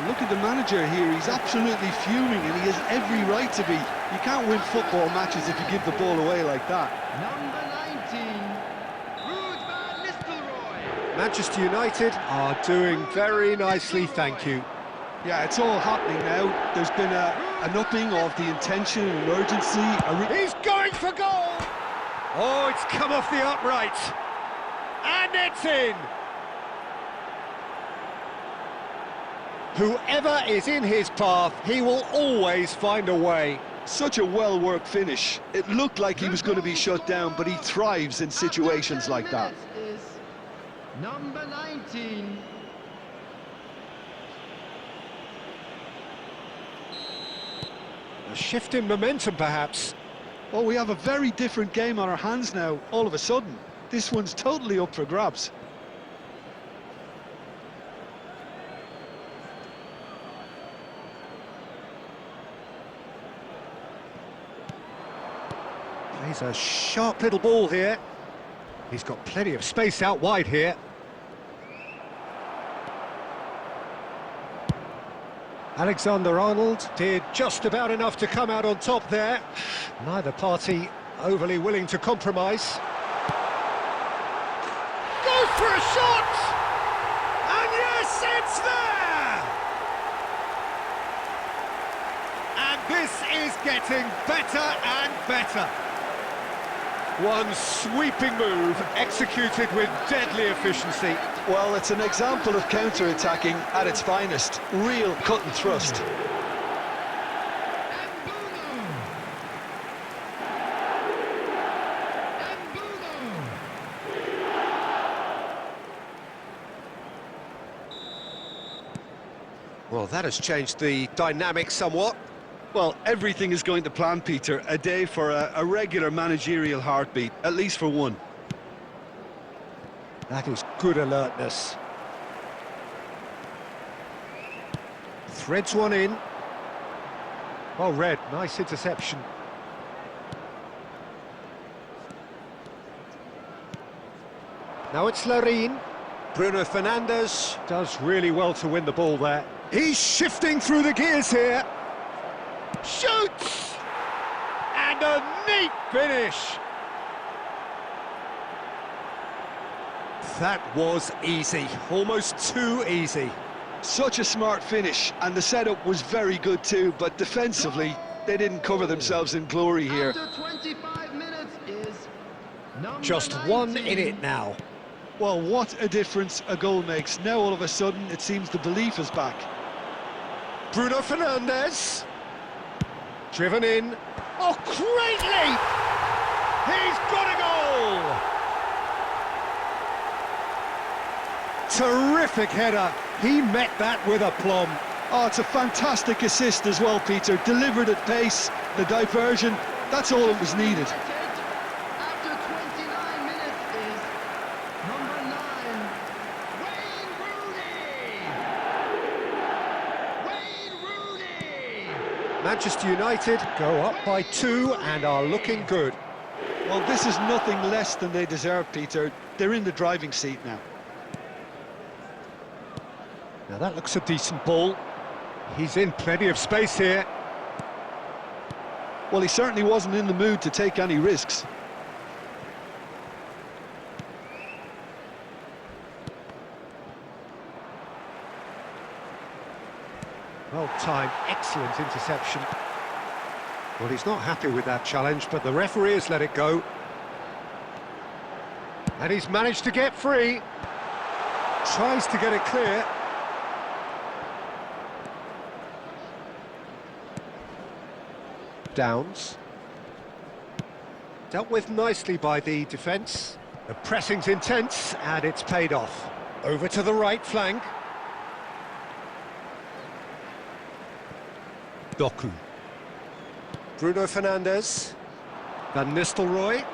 Look at the manager here, he's absolutely fuming and he has every right to be. You can't win football matches if you give the ball away like that. Number 19, Van Nistelrooy. Manchester United are doing very nicely, thank you. Yeah, it's all happening now. There's been an upping of the intention and urgency. He's going for goal! Oh, it's come off the upright. And it's in! Whoever is in his path, he will always find a way. Such a well-worked finish. It looked like he was going to be shut down, but he thrives in situations like that. Is number 19. A shift in momentum, perhaps. Well, we have a very different game on our hands now, all of a sudden. This one's totally up for grabs. Plays a sharp little ball here. He's got plenty of space out wide here. Alexander-Arnold did just about enough to come out on top there. Neither party overly willing to compromise. Goes for a shot! And yes, it's there! And this is getting better and better. One sweeping move, executed with deadly efficiency. Well, it's an example of counter-attacking at its finest. Real cut and thrust. Well, that has changed the dynamic somewhat. Well, everything is going to plan, Peter. A day for a regular managerial heartbeat, at least for one. That is good alertness. Threads one in. Well read, nice interception. Now it's Larin. Bruno Fernandes does really well to win the ball there. He's shifting through the gears here. Shoots! And a neat finish. That was easy, almost too easy. Such a smart finish, and the setup was very good too, but defensively, they didn't cover themselves in glory here. After 25 minutes is number Just 19. one in it now. Well, what a difference a goal makes. Now all of a sudden, it seems the belief is back. Bruno Fernandes. Driven in. Oh, great leap! He's got a goal! Terrific header. He met that with aplomb. Oh, it's a fantastic assist as well, Peter. Delivered at pace, the diversion, that's all that was needed. After 29 minutes is number 9, Wayne Rooney! Wayne Rooney! Manchester United go up by 2 and are looking good. Well, this is nothing less than they deserve, Peter. They're in the driving seat now. Now that looks a decent ball. He's in plenty of space here. Well, he certainly wasn't in the mood to take any risks. Well timed, excellent interception. Well, he's not happy with that challenge, but the referee has let it go. And he's managed to get free. Tries to get it clear. Downs. Dealt with nicely by the defence. The pressing's intense, and it's paid off. Over to the right flank. Doku. Bruno Fernandes. Van Nistelrooy.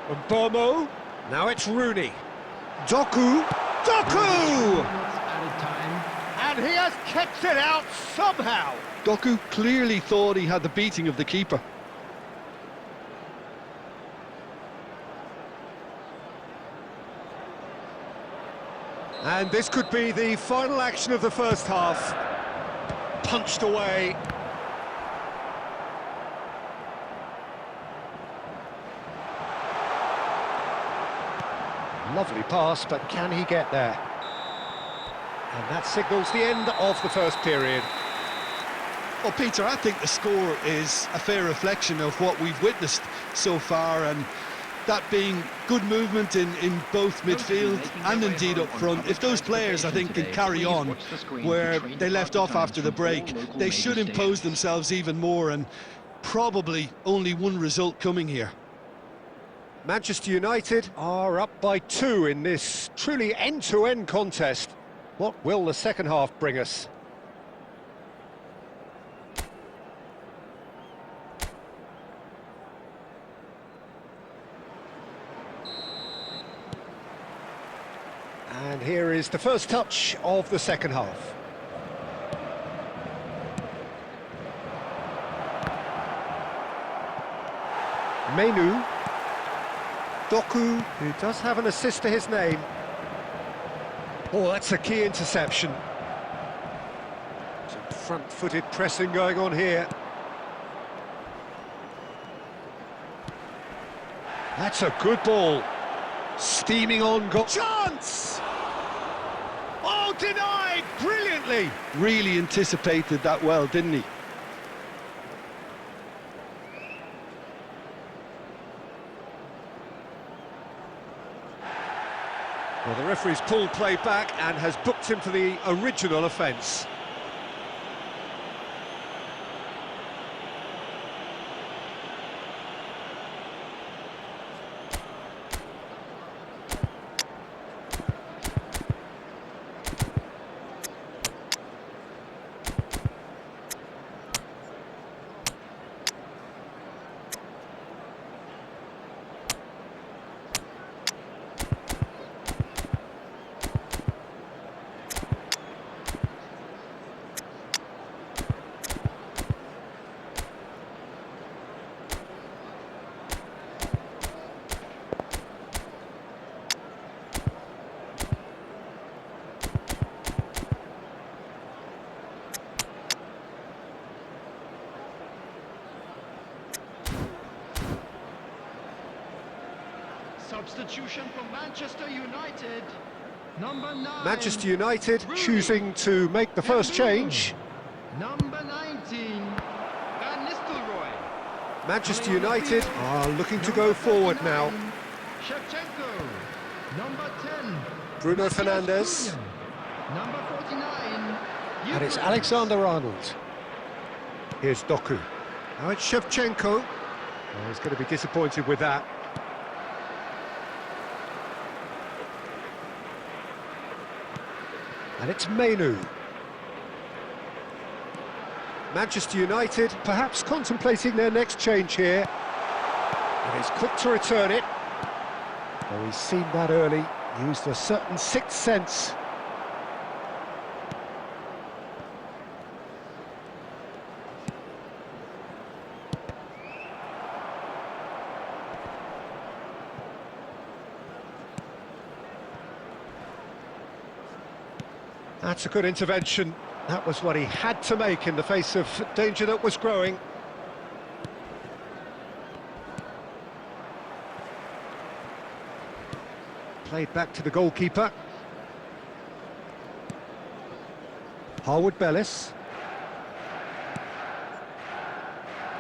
Mbomo. Now it's Rooney. Doku. Doku! Added time. And he has kept it out somehow. Doku clearly thought he had the beating of the keeper. And this could be the final action of the first half. Punched away. Lovely pass, but can he get there? And that signals the end of the first period. Well, Peter, I think the score is a fair reflection of what we've witnessed so far, and that being good movement in both midfield and indeed up front. If those players, I think, can carry on where they left off after the break, they should impose themselves even more, and probably only one result coming here. Manchester United are up by 2 in this truly end-to-end contest. What will the second half bring us? And here is the first touch of the second half. Menu. Doku, who does have an assist to his name. Oh, that's a key interception. Some front-footed pressing going on here. That's a good ball. Steaming on goal. Chance! Oh, denied brilliantly. Really anticipated that well, didn't he? Well, the referee's pulled play back and has booked him for the original offence. Substitution for Manchester United. Number 9. Manchester United Rooney. choosing to make the first change. Number 19. Van Nistelrooy. Manchester United are looking to go forward now. Shevchenko. Number 10. Bruno Matthias Fernandes. Cunha. Number 49. And it's Eucharist. Alexander-Arnold. Here's Doku. Now it's Shevchenko. Oh, he's going to be disappointed with that. And it's Menu. Manchester United perhaps contemplating their next change here. And he's quick to return it. Oh, he's seen that early, used a certain sixth sense. That's a good intervention. That was what he had to make in the face of danger that was growing. Played back to the goalkeeper. Harwood Bellis.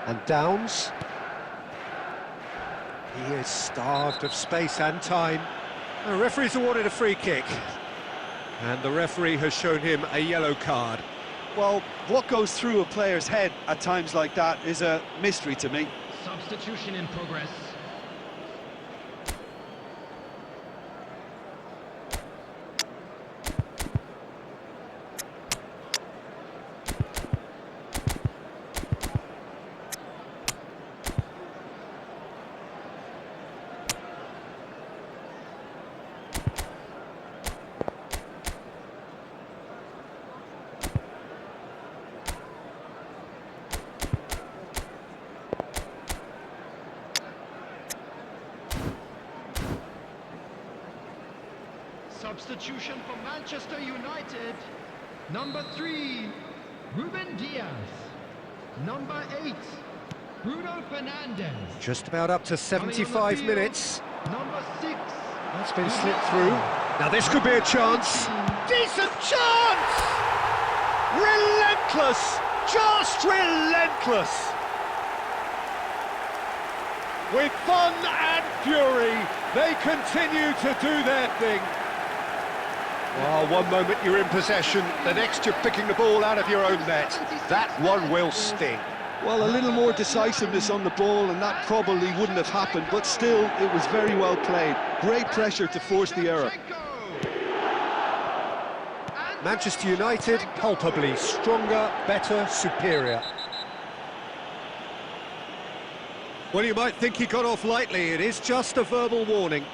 And Downs. He is starved of space and time. The referee's awarded a free kick. And the referee has shown him a yellow card. Well, what goes through a player's head at times like that is a mystery to me. Substitution in progress. Substitution for Manchester United. Number 3, Ruben Diaz. Number 8, Bruno Fernandes. Just about up to 75 minutes. Number 6. That's been slipped through. Now this could be a chance. Decent chance! Relentless! Just relentless! With fun and fury, they continue to do their thing. Oh, one moment you're in possession, the next you're picking the ball out of your own net. That one will sting. Well, a little more decisiveness on the ball and that probably wouldn't have happened, but still, it was very well played. Great pressure to force the error. Manchester United, palpably stronger, better, superior. Well, you might think he got off lightly. It is just a verbal warning.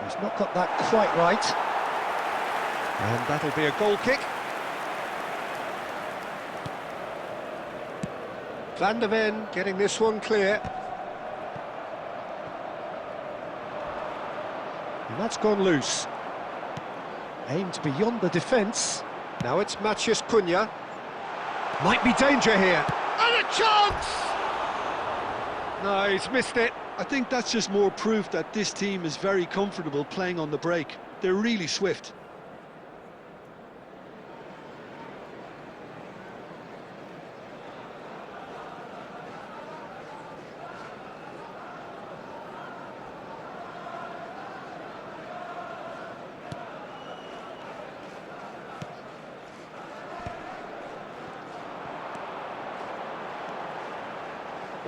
He's not got that quite right. And that'll be a goal kick. Van der Ven getting this one clear. And that's gone loose. Aimed beyond the defence. Now it's Matheus Cunha. Might be danger here. And a chance! No, he's missed it. I think that's just more proof that this team is very comfortable playing on the break. They're really swift.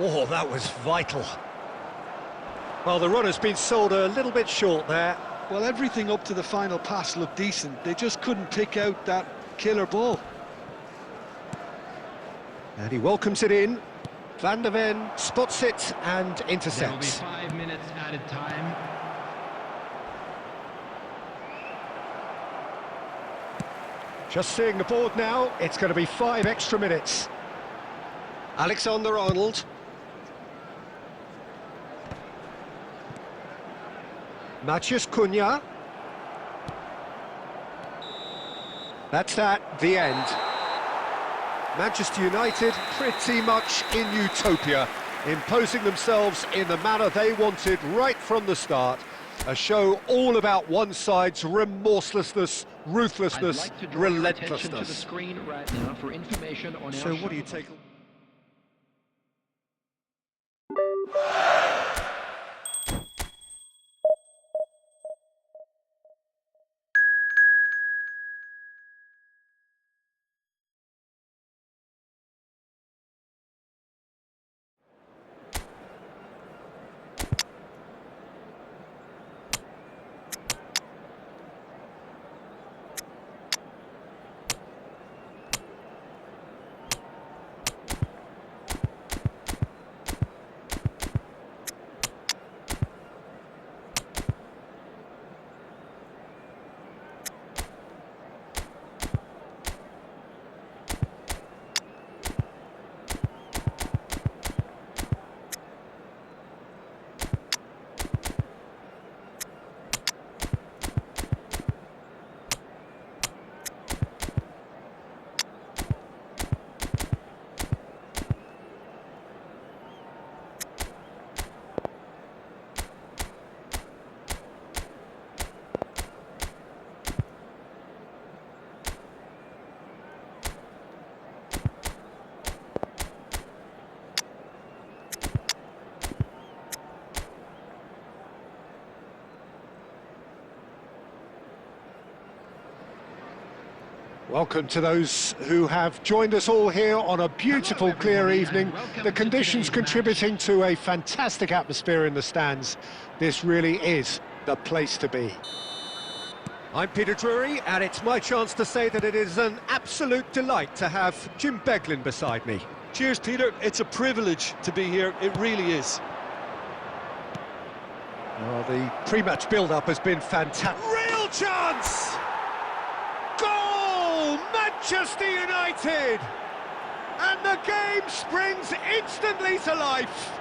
Oh, that was vital. Well, the runner's been sold a little bit short there. Well, everything up to the final pass looked decent. They just couldn't pick out that killer ball. And he welcomes it in. Van der Ven spots it and There will be intercepts. 5 minutes added time. Just seeing the board now, it's going to be 5 extra minutes. Alexander-Arnold. Matheus Cunha. That's that, the end. Manchester United pretty much in utopia, imposing themselves in the manner they wanted right from the start. A show all about one side's remorselessness, ruthlessness, I'd like to draw your attention to the relentlessness. screen right now for information on So our what do you shot. take? Welcome to those who have joined us all here on a beautiful, Hello, clear everybody, evening. and welcome The to conditions today's contributing to a fantastic atmosphere in the stands. This really is the place to be. I'm Peter Drury, and it's my chance to say that it is an absolute delight to have Jim Beglin beside me. Cheers, Peter. It's a privilege to be here. It really is. Well, the pre-match build-up has been fantastic. Real chance! Goal! Manchester United! And the game springs instantly to life.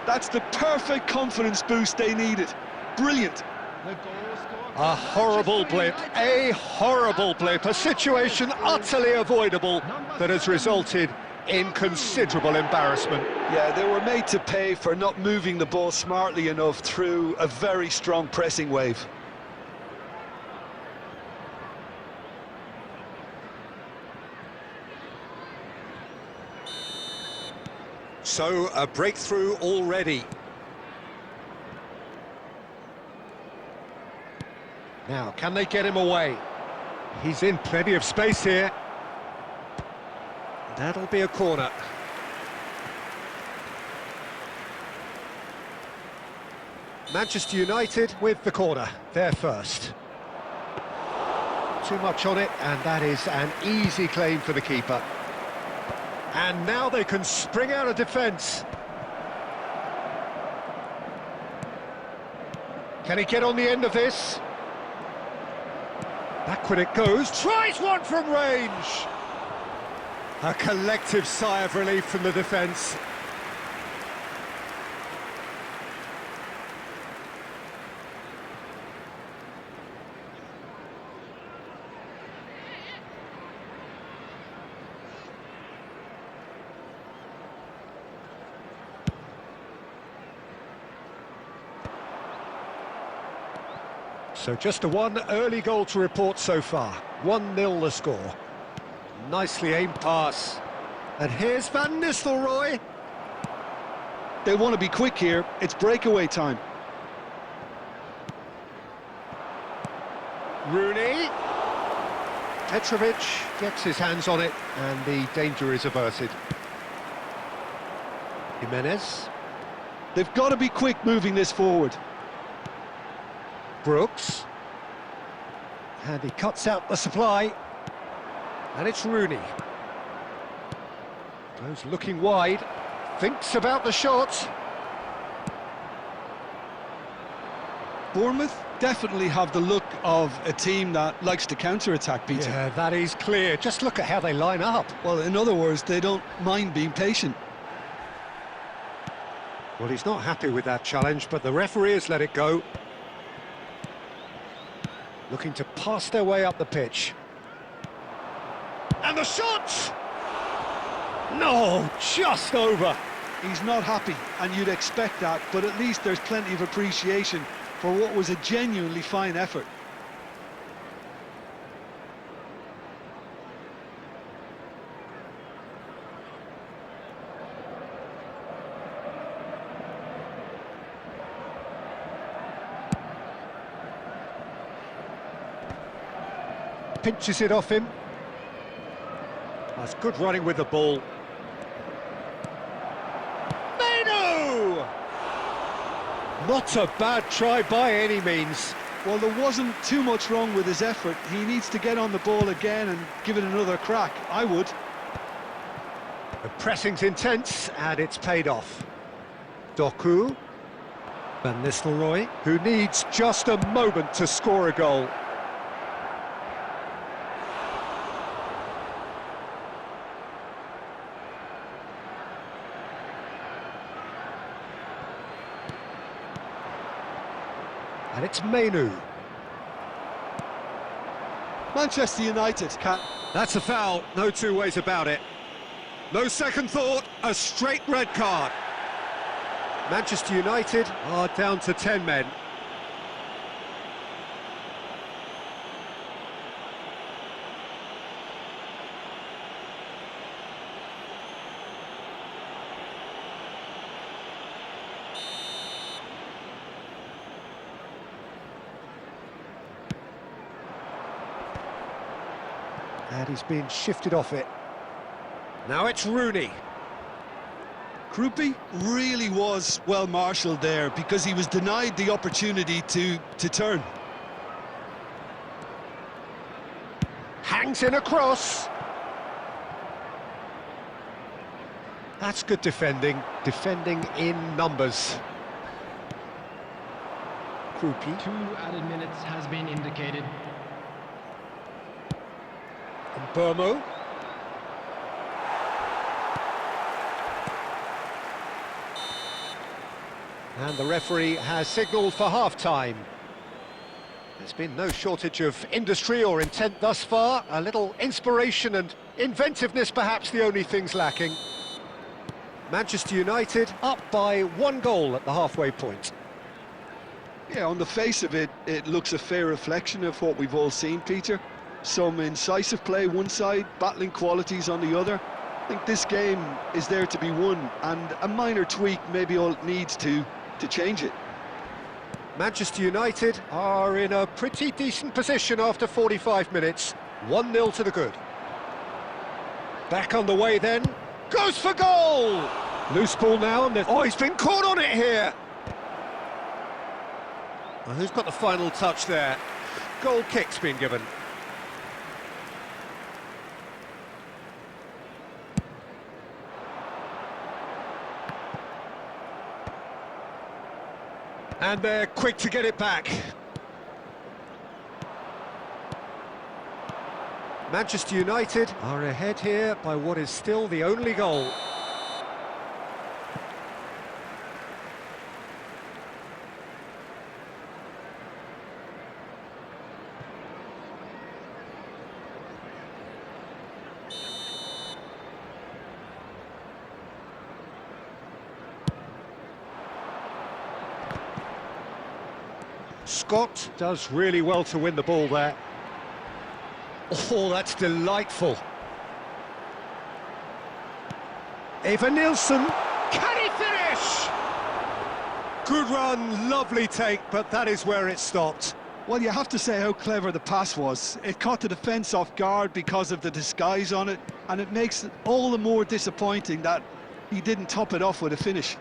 That's the perfect confidence boost they needed. Brilliant. The goal scorer A for horrible Manchester blip, United. a horrible blip, a situation utterly avoidable that has resulted in considerable embarrassment. Yeah, they were made to pay for not moving the ball smartly enough through a very strong pressing wave. So, a breakthrough already. Now, can they get him away? He's in plenty of space here. That'll be a corner. Manchester United with the corner, there first. Too much on it, and that is an easy claim for the keeper. And now they can spring out of defence. Can he get on the end of this? Backward it goes, tries one from range! A collective sigh of relief from the defence. So just a one early goal to report so far. 1-0 the score. Nicely aimed pass. And here's Van Nistelrooy. They want to be quick here. It's breakaway time. Rooney. Petrovic gets his hands on it and the danger is averted. Jimenez. They've got to be quick moving this forward. Brooks. And he cuts out the supply. And it's Rooney. Goes looking wide. Thinks about the shot. Bournemouth definitely have the look of a team that likes to counter-attack, Peter. Yeah, that is clear. Just look at how they line up. Well, in other words, they don't mind being patient. Well, he's not happy with that challenge, but the referee has let it go. Looking to pass their way up the pitch. And the shot! No, just over. He's not happy, and you'd expect that, but at least there's plenty of appreciation for what was a genuinely fine effort. Pinches it off him. That's good running with the ball. Manu! Not a bad try by any means. Well, there wasn't too much wrong with his effort. He needs to get on the ball again and give it another crack. I would. The pressing's intense, and it's paid off. Doku. Van Nistelrooy, who needs just a moment to score a goal. And it's Manu. Manchester United can... That's a foul, no two ways about it. No second thought, a straight red card. Manchester United are down to 10 men. And he's been shifted off it. Now it's Rooney. Krupi really was well marshalled there because he was denied the opportunity to turn. Hangs in a cross. That's good defending. Defending in numbers. Krupi. 2 added minutes has been indicated. And Burmo. And the referee has signalled for half-time. There's been no shortage of industry or intent thus far. A little inspiration and inventiveness, perhaps the only things lacking. Manchester United up by 1 goal at the halfway point. Yeah, on the face of it, it looks a fair reflection of what we've all seen, Peter. Some incisive play one side, battling qualities on the other. I think this game is there to be won, and a minor tweak maybe all it needs to change it. Manchester United are in a pretty decent position after 45 minutes. 1-0 to the good. Back on the way then. Goes for goal! Loose ball now, and oh, he's been caught on it here! Well, who's got the final touch there? Goal kick's been given. And they're quick to get it back. Manchester United are ahead here by what is still the only goal. Scott does really well to win the ball there. Oh, that's delightful. Eva Nilsson, can he finish? Good run, lovely take, but that is where it stopped. Well, you have to say how clever the pass was. It caught the defence off guard because of the disguise on it, and it makes it all the more disappointing that he didn't top it off with a finish.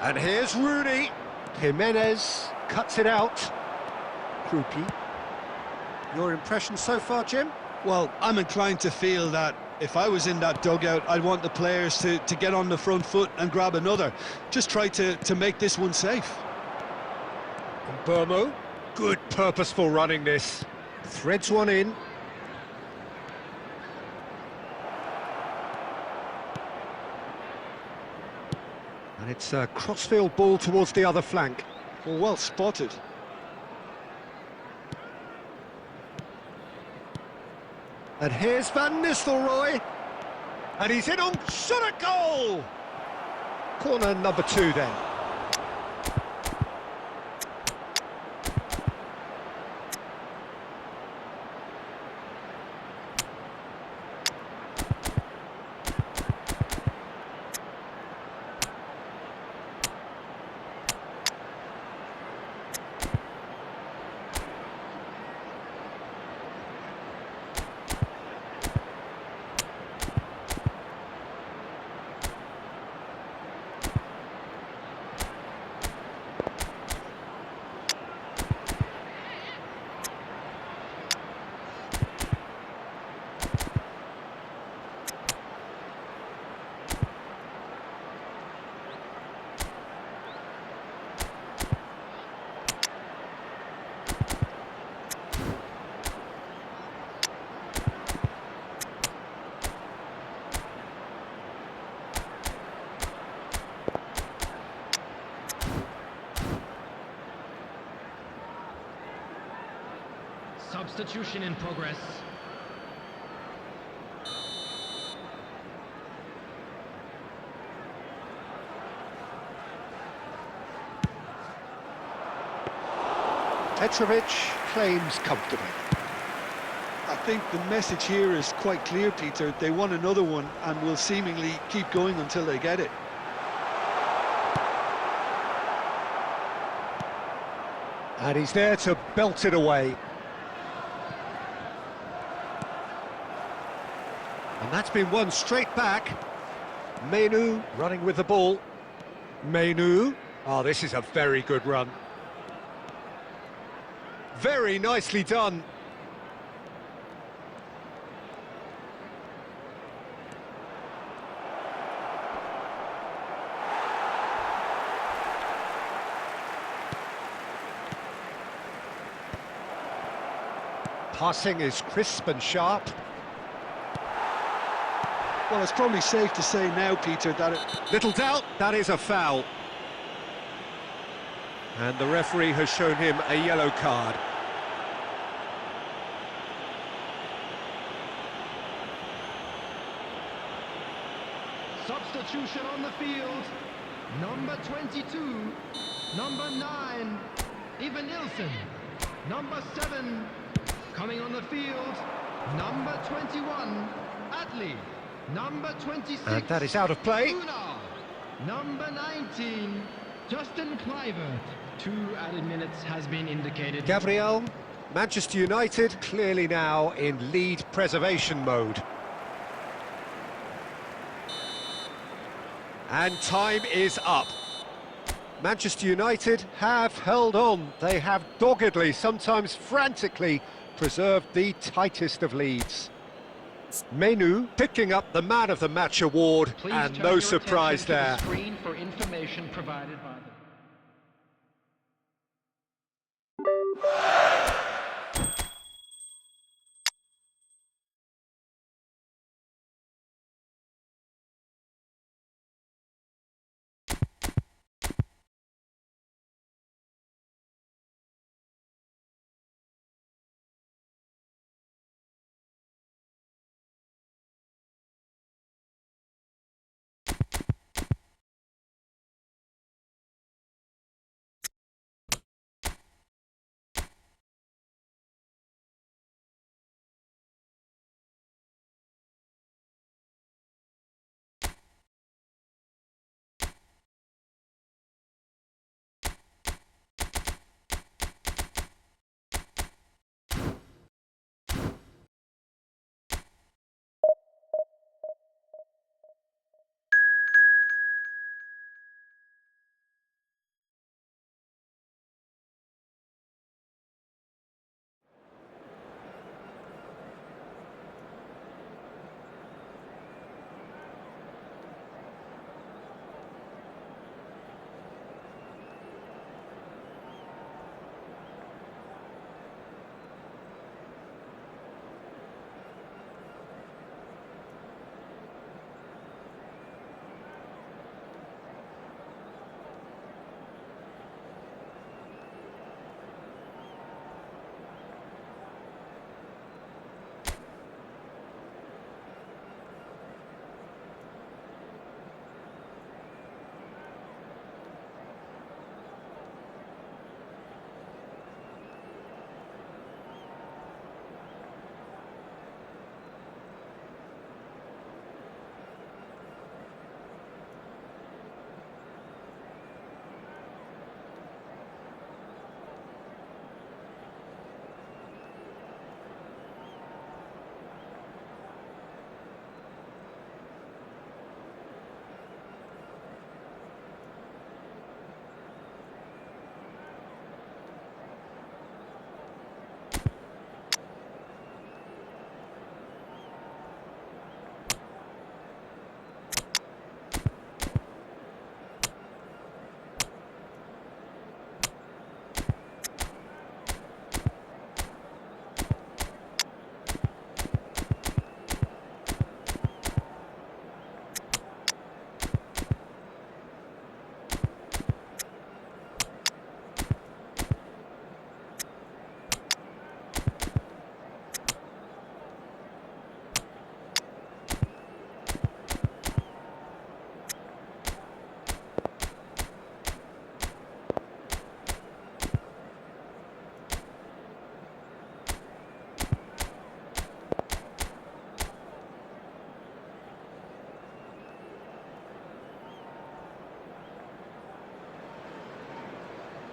And here's Rooney. Jimenez cuts it out. Krupi. Your impression so far, Jim? Well, I'm inclined to feel that if I was in that dugout, I'd want the players to get on the front foot and grab another. Just try to make this one safe. And Burmo, good purposeful running this. Threads one in. And it's a crossfield ball towards the other flank. Well spotted. And here's Van Nistelrooy. And he's in on shot at goal! Corner number 2 then. Substitution in progress. Petrovic claims comfortably. I think the message here is quite clear, Peter. They want another one and will seemingly keep going until they get it. And he's there to belt it away. And that's been won straight back. Menu running with the ball. Menu. Oh, this is a very good run. Very nicely done. Passing is crisp and sharp. Well, it's probably safe to say now, Peter, that Little doubt, that is a foul. And the referee has shown him a yellow card. Substitution on the field. Number 22. Number 9. Eva Nilsson. Number 7. Coming on the field. Number 21. Atlee. Number 26. And that is out of play. Una. Number 19. Justin Kluivert. 2 added minutes has been indicated. Gabriel, Manchester United clearly now in lead preservation mode. And time is up. Manchester United have held on. They have doggedly, sometimes frantically, preserved the tightest of leads. Menu picking up the Man of the Match award, Please and turn no your surprise attention to there. the screen for information provided by the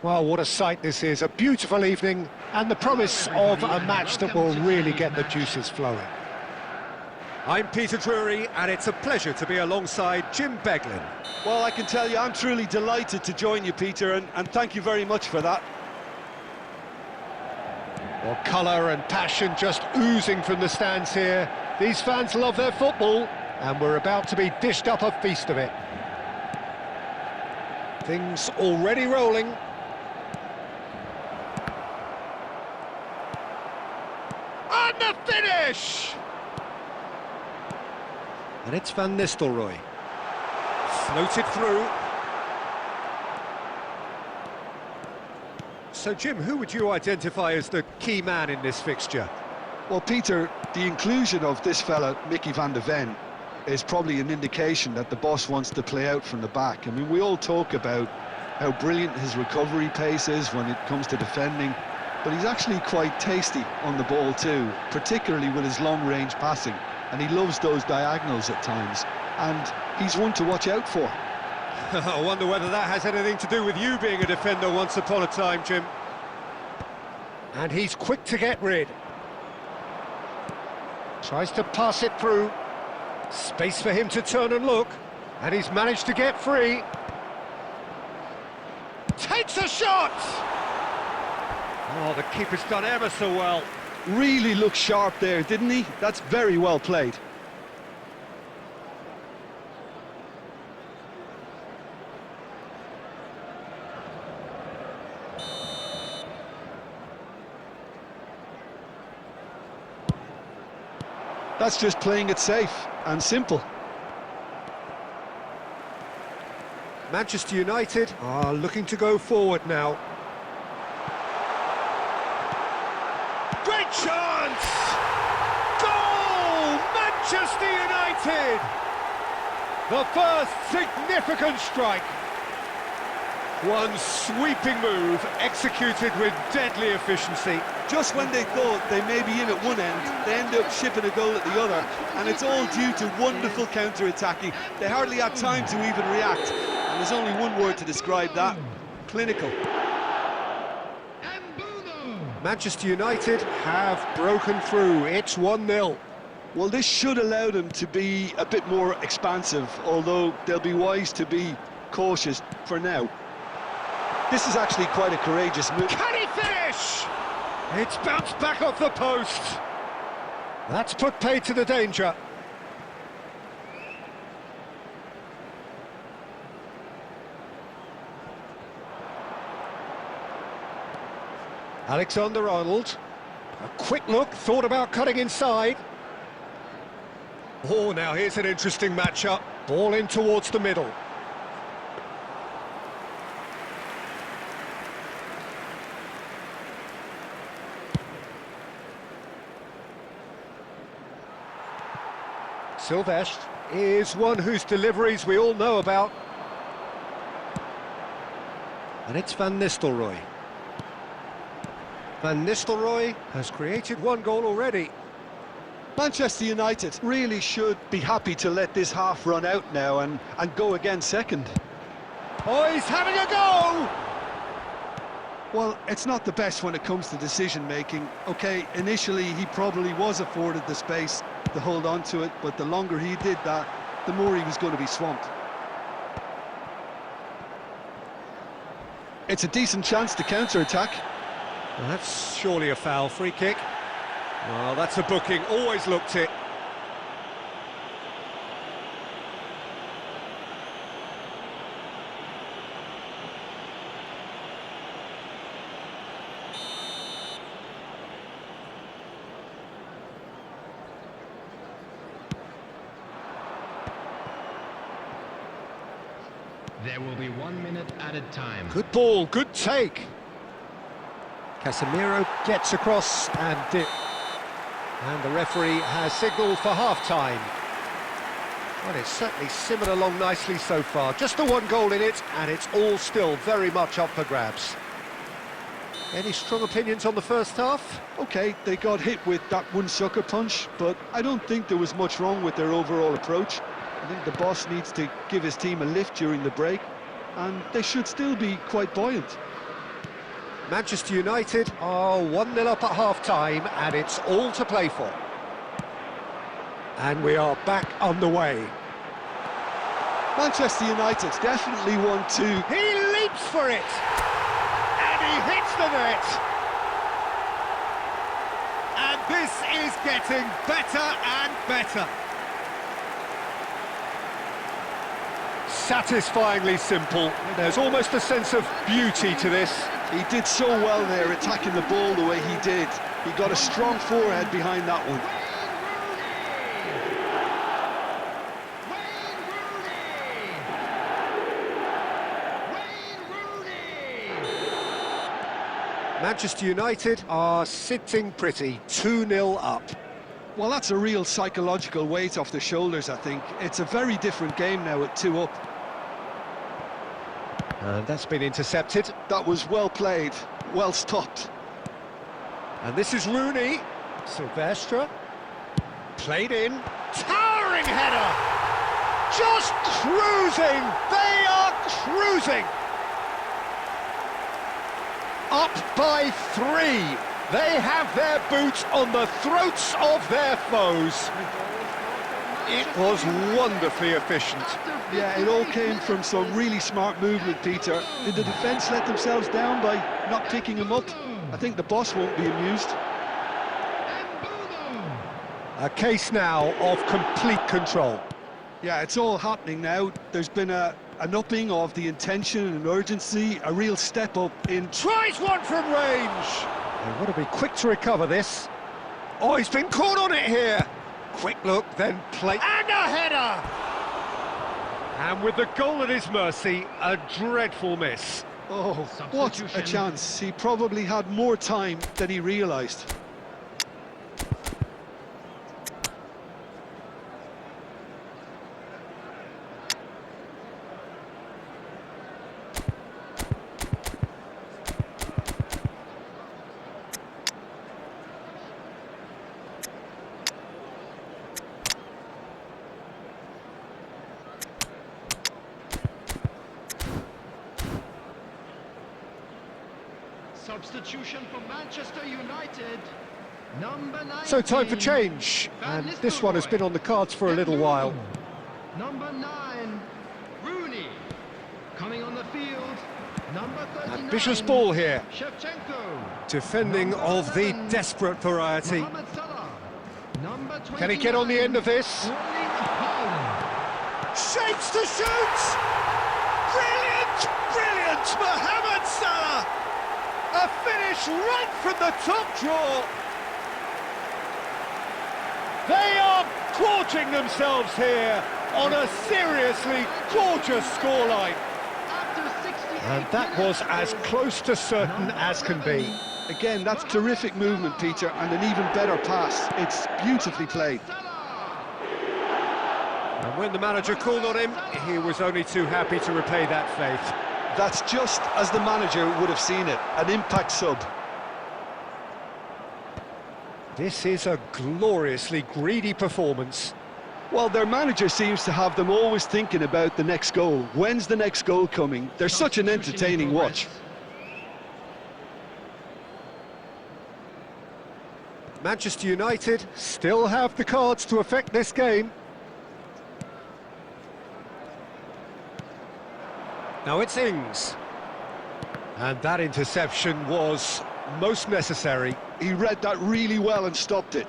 Well, what a sight this is, a beautiful evening, and the promise of a match that will really get the juices flowing. I'm Peter Drury, and it's a pleasure to be alongside Jim Beglin. Well, I can tell you, I'm truly delighted to join you, Peter, and thank you very much for that. Well, colour and passion just oozing from the stands here. These fans love their football, and we're about to be dished up a feast of it. Things already rolling. And the finish! And it's Van Nistelrooy. Floated through. So, Jim, who would you identify as the key man in this fixture? Well, Peter, the inclusion of this fella, Mickey van de Ven, is probably an indication that the boss wants to play out from the back. I mean, we all talk about how brilliant his recovery pace is when it comes to defending, but he's actually quite tasty on the ball too, particularly with his long-range passing, and he loves those diagonals at times, and he's one to watch out for. I wonder whether that has anything to do with you being a defender once upon a time, Jim. And he's quick to get rid. Tries to pass it through. Space for him to turn and look, and he's managed to get free. Takes a shot! Oh, the keeper's done ever so well. Really looked sharp there, didn't he? That's very well played. That's just playing it safe and simple. Manchester United are looking to go forward now. Great chance! Goal! Manchester United! The first significant strike. One sweeping move executed with deadly efficiency. Just when they thought they may be in at one end, they end up shipping a goal at the other, and it's all due to wonderful counter-attacking. They hardly had time to even react, and there's only one word to describe that: clinical. Manchester United have broken through. It's 1-0. Well, this should allow them to be a bit more expansive, although they'll be wise to be cautious for now. This is actually quite a courageous move. Can he finish? It's bounced back off the post. That's put paid to the danger. Alexander-Arnold. A quick look, thought about cutting inside. Oh, now here's an interesting matchup. Ball in towards the middle. Silvestre is one whose deliveries we all know about. And it's Van Nistelrooy. Van Nistelrooy has created one goal already. Manchester United really should be happy to let this half run out now and go again second. Oh, he's having a go! Well, it's not the best when it comes to decision-making. OK, initially he probably was afforded the space to hold on to it, but the longer he did that, the more he was going to be swamped. It's a decent chance to counter-attack. Well, that's surely a foul. Free kick. Well, that's a booking. Always looked it. There will be 1 minute added time. Good ball, good take. Casemiro gets across and the referee has signalled for half-time. Well, it's certainly simmered along nicely so far. Just the one goal in it, and it's all still very much up for grabs. Any strong opinions on the first half? OK, they got hit with that one sucker punch, but I don't think there was much wrong with their overall approach. I think the boss needs to give his team a lift during the break, and they should still be quite buoyant. Manchester United are 1-0 up at half-time, and it's all to play for. And we are back underway. Manchester United definitely want to... He leaps for it! And he hits the net! And this is getting better and better. Satisfyingly simple. There's almost a sense of beauty to this. He did so well there, attacking the ball the way he did. He got a strong forehead behind that one. Manchester United are sitting pretty, 2-0 up. Well, that's a real psychological weight off the shoulders, I think. It's a very different game now at 2 up. And that's been intercepted. That was well played, well stopped. And this is Rooney. Silvestre. Played in. Towering header! Just cruising! They are cruising! Up by 3. They have their boots on the throats of their foes. It was wonderfully efficient. Yeah, it all came from some really smart movement, Peter. Did the defence let themselves down by not picking him up? I think the boss won't be amused. A case now of complete control. Yeah, it's all happening now. There's been an upping of the intention and urgency, a real step up in... Tries one from range! They want to be quick to recover this. Oh, he's been caught on it here. Quick look, then play... And a header! And with the goal at his mercy, a dreadful miss. Oh, what a chance. He probably had more time than he realised. Substitution for Manchester United, number 19. So time for change, and this one has been on the cards for a little while. Number 9, Rooney. Coming on the field, number 39. Ambitious ball here. Shevchenko. Defending of the desperate variety. Mohamed Salah. Number 29. Can he get on the end of this? Erling Haaland. Shapes to shoot! Brilliant! Brilliant! Mohamed Salah! A finish right from the top draw! They are gorging themselves here on a seriously gorgeous scoreline. And that was as close to certain as can be. Again, that's terrific movement, Peter, and an even better pass. It's beautifully played. And when the manager called on him, he was only too happy to repay that faith. That's just as the manager would have seen it, an impact sub. This is a gloriously greedy performance. Well, their manager seems to have them always thinking about the next goal. When's the next goal coming? They're such an entertaining watch. Manchester United still have the cards to affect this game. Now it's Ings. And that interception was most necessary. He read that really well and stopped it.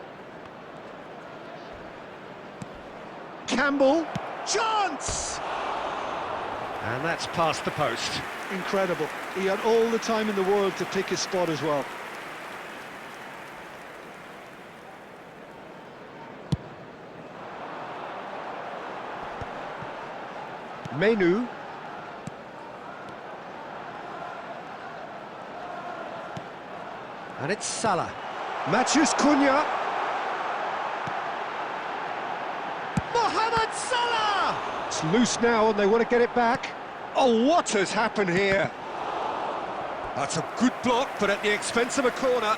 Campbell, chance! And that's past the post. Incredible. He had all the time in the world to pick his spot as well. Menu. And it's Salah. Matthews Cunha. Mohamed Salah! It's loose now and they want to get it back. Oh, what has happened here? That's a good block, but at the expense of a corner.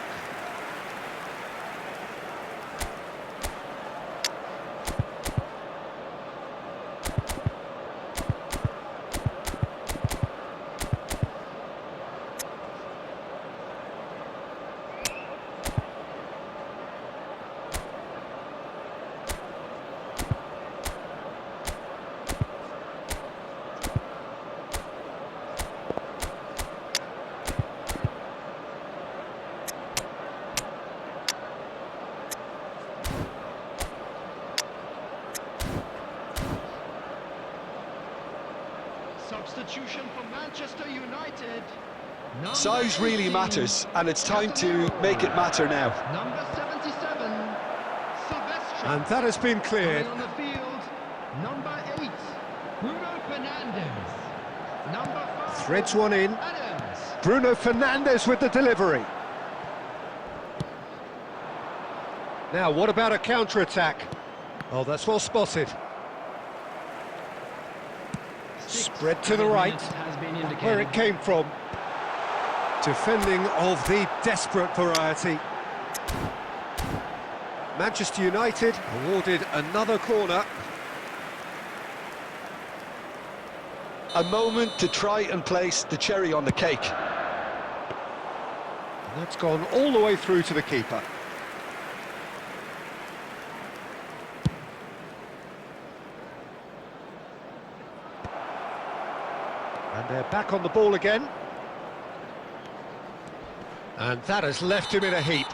substitution for Manchester United. Number Size really 18, matters, and it's time to make it matter now. Number 77, Silvestre. And that has been cleared. Coming on the field, number 8, Bruno Fernandes. Number 5, Threads one in. Adams. Bruno Fernandes with the delivery. Now, what about a counter-attack? Oh, that's well spotted. Spread to the right, Has been where indicated. it came from. Defending of the desperate variety. Manchester United awarded another corner. A moment to try and place the cherry on the cake. And that's gone all the way through to the keeper. And they're back on the ball again. And that has left him in a heap.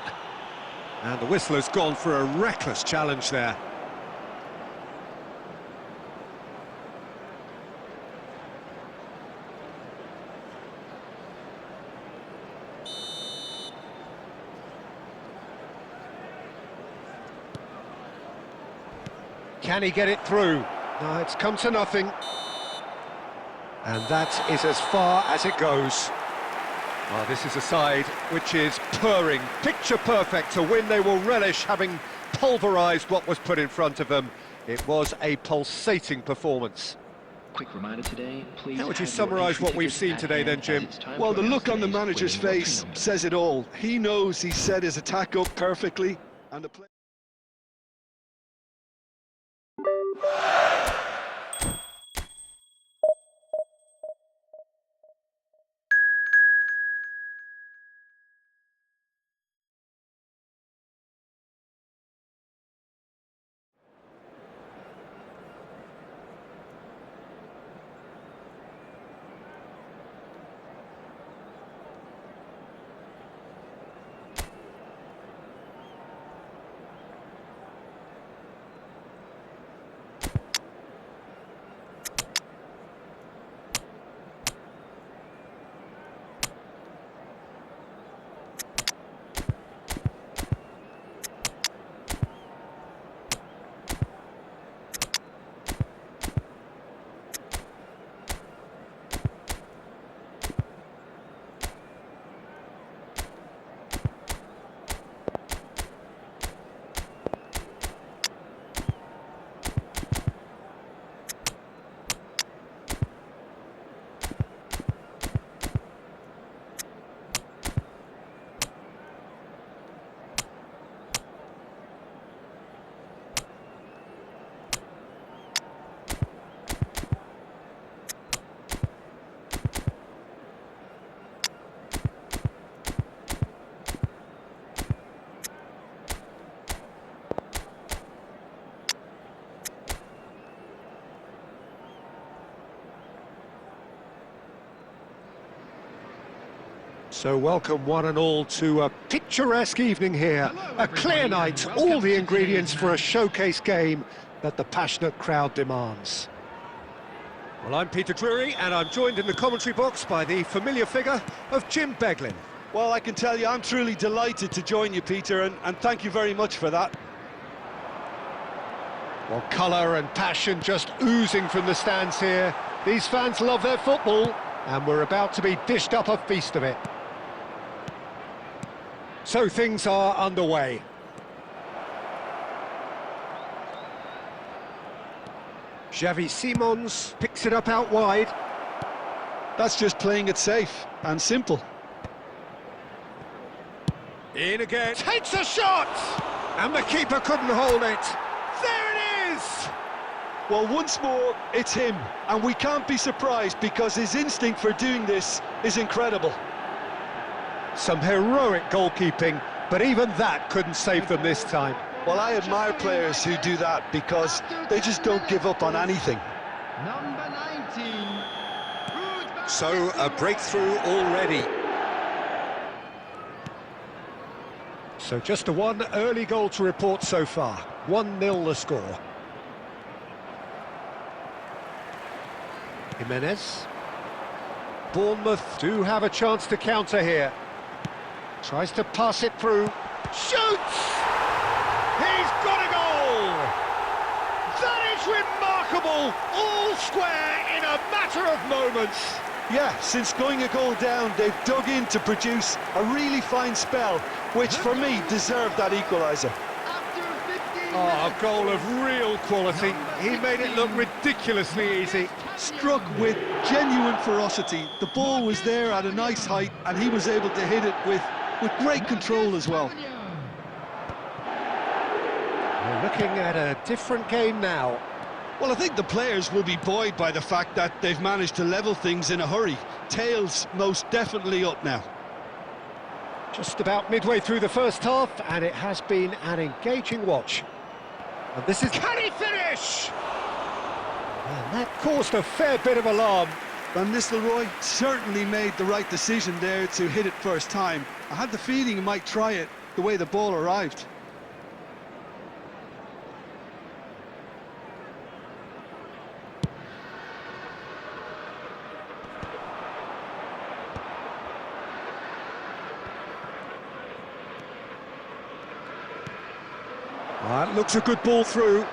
And the whistle has gone for a reckless challenge there. Can he get it through? No, it's come to nothing. And that is as far as it goes. Oh, this is a side which is purring, picture perfect to win. They will relish having pulverised what was put in front of them. It was a pulsating performance. Quick reminder today, please. How would you have your summarise entry what we've tickets seen at today then, hand, Jim? as it's time Well, for the look on the yesterday's manager's winning lottery face numbers. says it all. He knows he set his attack up perfectly, and the play... So welcome one and all to a picturesque evening here. A clear night, all the ingredients for a showcase game that the passionate crowd demands. Well, I'm Peter Drury, and I'm joined in the commentary box by the familiar figure of Jim Beglin. Well, I can tell you, I'm truly delighted to join you, Peter, and thank you very much for that. Well, colour and passion just oozing from the stands here. These fans love their football, and we're about to be dished up a feast of it. So things are underway. Xavi Simons picks it up out wide. That's just playing it safe and simple. In again, takes a shot! And the keeper couldn't hold it. There it is! Well, once more, it's him, and we can't be surprised because his instinct for doing this is incredible. Some heroic goalkeeping, but even that couldn't save them this time. Well, I admire players who do that because they just don't give up on anything. Number 19, Ruud So, a breakthrough already. So just a one early goal to report so far. 1-0 the score. Jimenez. Bournemouth do have a chance to counter here. Tries to pass it through. Shoots! He's got a goal! That is remarkable! All square in a matter of moments. Yeah, since going a goal down, they've dug in to produce a really fine spell, which for me deserved that equaliser. After 15 Oh, a minutes. goal of real quality. He made it look ridiculously easy. Struck with genuine ferocity. The ball was there at a nice height, and he was able to hit it with great control as well. We're looking at a different game now. Well, I think the players will be buoyed by the fact that they've managed to level things in a hurry. Tails most definitely up now. Just about midway through the first half, and it has been an engaging watch. And this is... Can he finish? And that caused a fair bit of alarm. Van Nistelrooy certainly made the right decision there to hit it first time. I had the feeling he might try it the way the ball arrived. That looks a good ball through.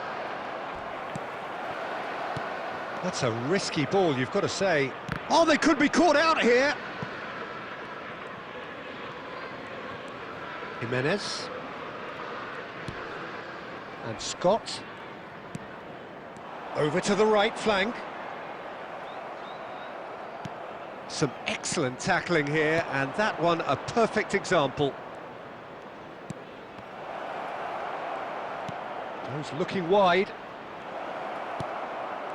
That's a risky ball, you've got to say. Oh, they could be caught out here. Jimenez. And Scott. Over to the right flank. Some excellent tackling here, and that one a perfect example. Goes looking wide.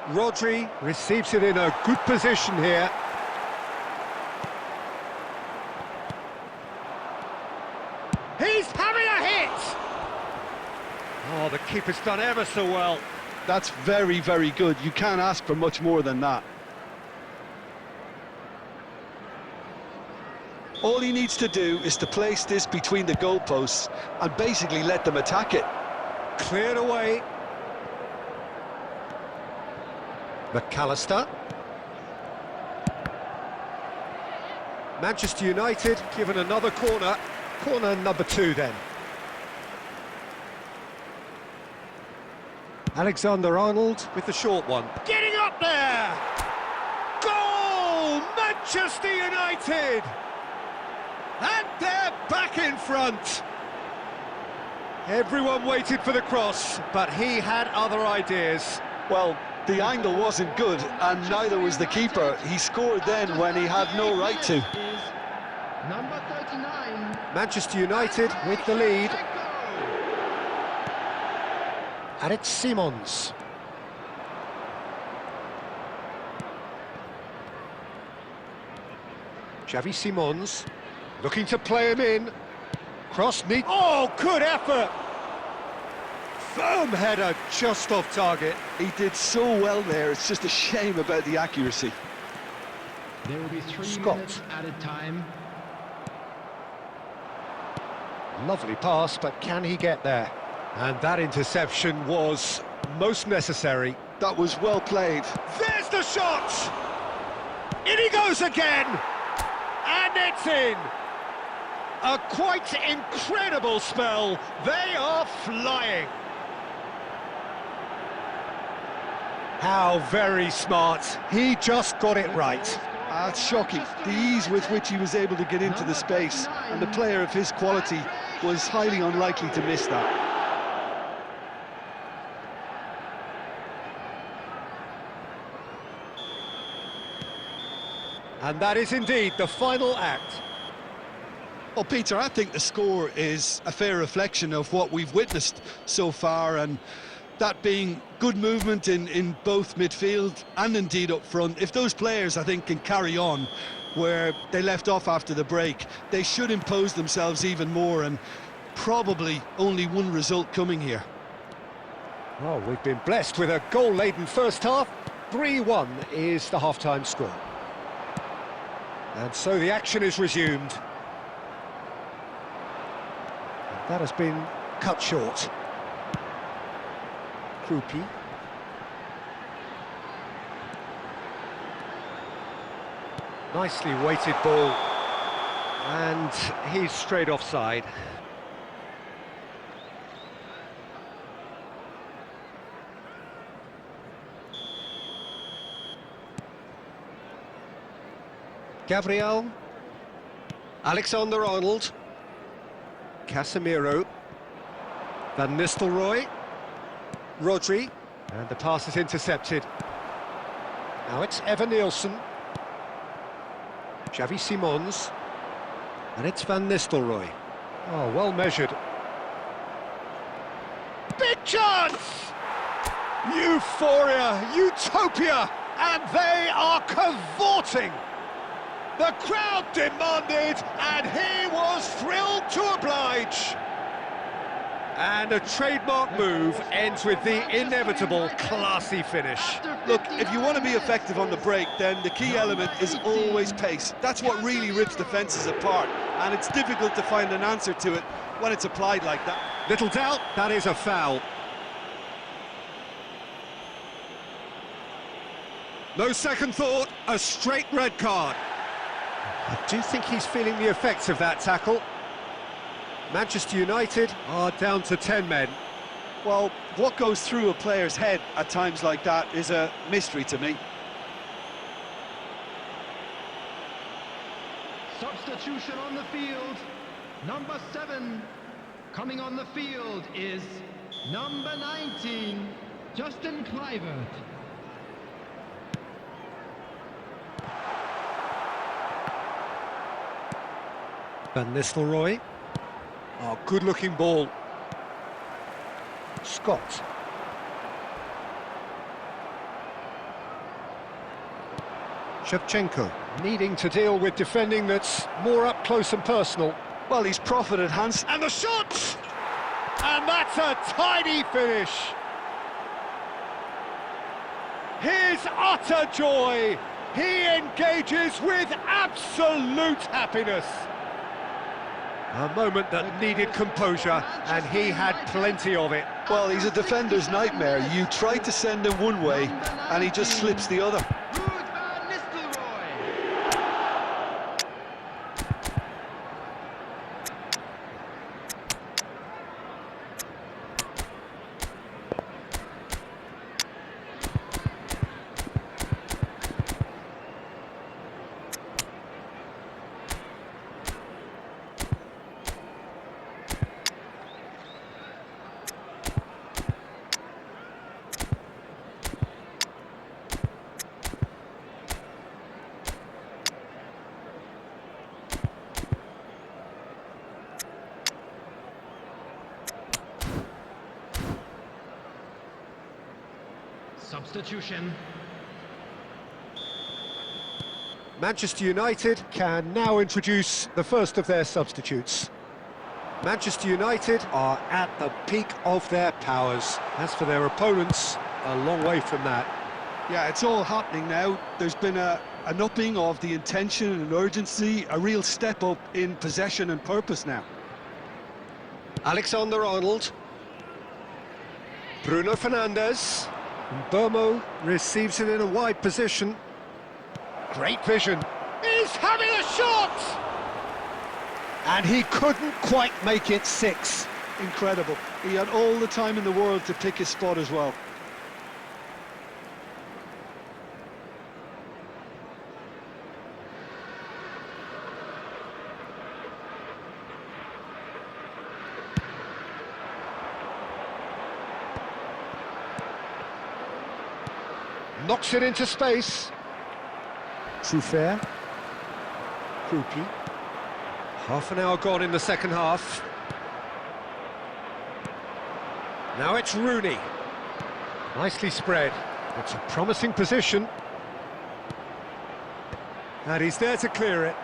Rodri receives it in a good position here. He's having a hit! Oh, the keeper's done ever so well. That's very, very good. You can't ask for much more than that. All he needs to do is to place this between the goalposts and basically let them attack it. Cleared away. McAllister. Manchester United given another corner. Corner number 2 then. Alexander-Arnold with the short one. Getting up there! Goal! Manchester United! And they're back in front. Everyone waited for the cross, but he had other ideas. Well, the angle wasn't good, and neither was the keeper. He scored then when he had no right to. Number 39. Manchester United with the lead. And it's Simons. Xavi Simons looking to play him in. Cross neat. Oh, good effort! Firm header just off target. He did so well there, it's just a shame about the accuracy. There will be 3 Scott. minutes added time. Lovely pass, but can he get there? And that interception was most necessary. That was well played. There's the shot! In he goes again! And it's in! A quite incredible spell. They are flying. How very smart. He just got it right. That's shocking. The ease with which he was able to get into the space, and the player of his quality was highly unlikely to miss that. And that is indeed the final act. Well, Peter, I think the score is a fair reflection of what we've witnessed so far, and that being good movement in both midfield and indeed up front. If those players, I think, can carry on where they left off after the break, they should impose themselves even more, and probably only one result coming here. Well, we've been blessed with a goal-laden first half. 3-1 is the half-time score. And so the action is resumed. That has been cut short. Krupi. Nicely weighted ball. And he's straight offside. Gabriel. Alexander-Arnold. Casemiro. Van Nistelrooy. Rodri. And the pass is intercepted. Now it's Evan Nielsen. Xavi Simons. And it's Van Nistelrooy. Oh, well measured. Big chance! Euphoria, utopia, and they are cavorting. The crowd demanded, and he was thrilled to oblige. And a trademark move ends with the inevitable classy finish. Look, if you want to be effective on the break, then the key element is always pace. That's what really rips defences apart, and it's difficult to find an answer to it when it's applied like that. Little doubt, that is a foul. No second thought, a straight red card. I do think he's feeling the effects of that tackle. Manchester United are down to 10 men. Well, what goes through a player's head at times like that is a mystery to me. Substitution on the field. Number 7. Coming on the field is number 19, Justin Kluivert. Van Nistelrooy. Oh, good-looking ball. Scott. Shevchenko, needing to deal with defending that's more up close and personal. Well, he's profited handsomely. And the shot! And that's a tidy finish. His utter joy. He engages with absolute happiness. A moment that needed composure, and he had plenty of it. Well, he's a defender's nightmare. You try to send him one way, and he just slips the other. Substitution. Manchester United can now introduce the first of their substitutes. Manchester United are at the peak of their powers. As for their opponents, a long way from that. Yeah, it's all happening now. There's been an upping of the intention and urgency, a real step up in possession and purpose now. Alexander-Arnold. Bruno Fernandes. Burmo receives it in a wide position. Great vision. He's having a shot! And he couldn't quite make it 6. Incredible. He had all the time in the world to pick his spot as well. Knocks it into space. Truffert. Krupi. Half an hour gone in the second half. Now it's Rooney. Nicely spread. It's a promising position. And he's there to clear it.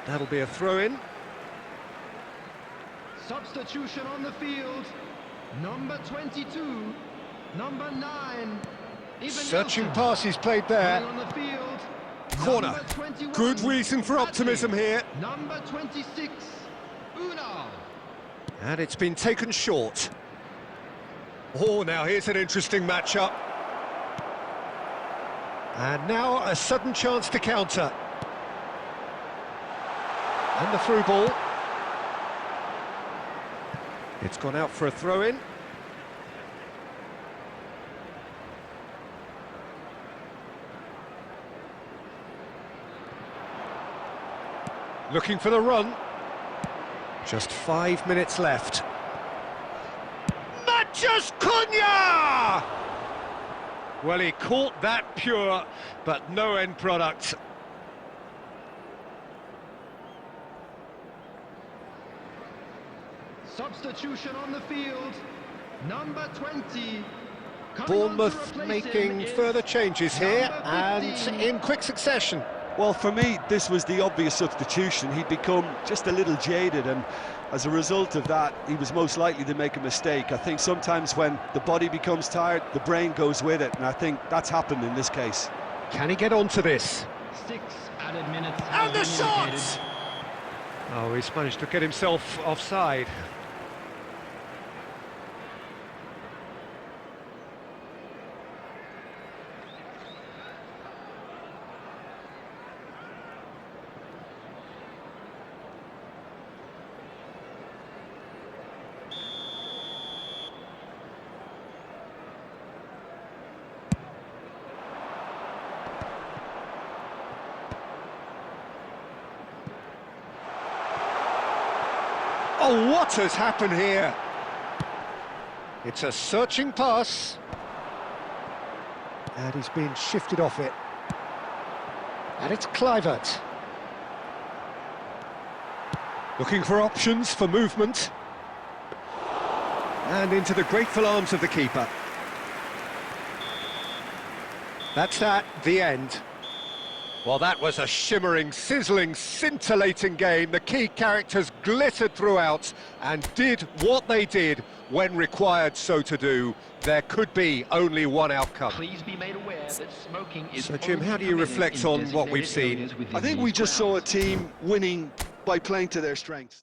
That'll be a throw-in. Substitution on the field. Number 22. Number 9. Searching pass he's played there. On the field. Corner. Number 21, Good reason for optimism here. Number 26. Unal. And it's been taken short. Oh, now here's an interesting matchup. And now a sudden chance to counter. And the through ball. It's gone out for a throw-in. Looking for the run. Just 5 minutes left. Matches Cunha! Well, he caught that pure, but no end product. Substitution on the field. Number 20. Coming on to Bournemouth replace him making is further changes here, number and 15. in quick succession. Well, for me, this was the obvious substitution. He'd become just a little jaded, and as a result of that, he was most likely to make a mistake. I think sometimes when the body becomes tired, the brain goes with it, and I think that's happened in this case. Can he get onto this? 6 added minutes. have And the been shot! indicated. Oh, he's managed to get himself offside. Oh, what has happened here? It's a searching pass. And he's been shifted off it. And it's Kluivert. Looking for options for movement. And into the grateful arms of the keeper. That's that, the end. Well, that was a shimmering, sizzling, scintillating game. The key characters glittered throughout and did what they did when required so to do. There could be only one outcome. Please be made aware that smoking is So, Jim, only how do you permitted reflect in on what we've designated seen? areas within I think we these just saw a grounds. team winning by playing to their strengths.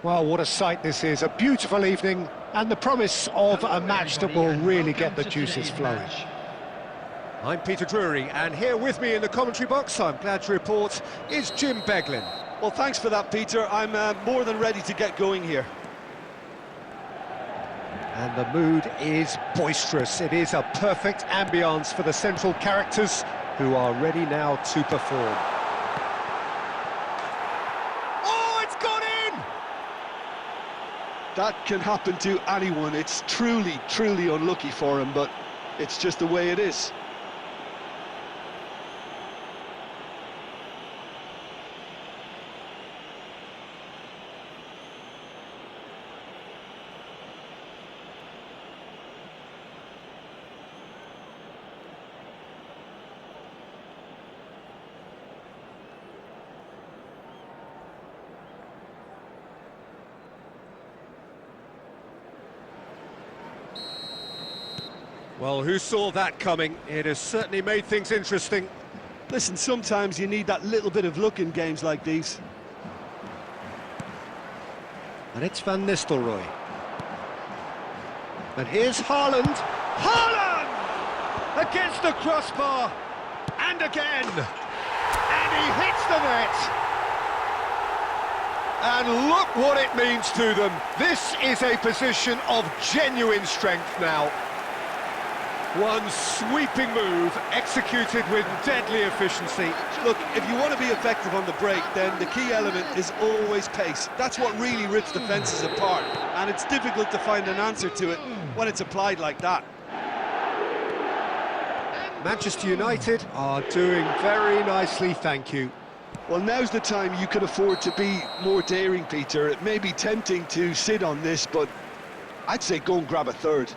Well, what a sight this is. A beautiful evening and the promise of a match that will really get the juices flowing. I'm Peter Drury, and here with me in the commentary box, I'm glad to report, is Jim Beglin. Well, thanks for that, Peter. I'm more than ready to get going here. And the mood is boisterous. It is a perfect ambience for the central characters who are ready now to perform. Oh, it's gone in! That can happen to anyone. It's truly, truly unlucky for him, but it's just the way it is. Well, who saw that coming? It has certainly made things interesting. Listen, sometimes you need that little bit of luck in games like these. And it's Van Nistelrooy. And here's Haaland. Haaland! Against the crossbar. And again. And he hits the net. And look what it means to them. This is a position of genuine strength now. One sweeping move, executed with deadly efficiency. Look, if you want to be effective on the break, then the key element is always pace. That's what really rips defences apart, and it's difficult to find an answer to it when it's applied like that. Manchester United are doing very nicely, thank you. Well, now's the time you can afford to be more daring, Peter. It may be tempting to sit on this, but I'd say go and grab a third.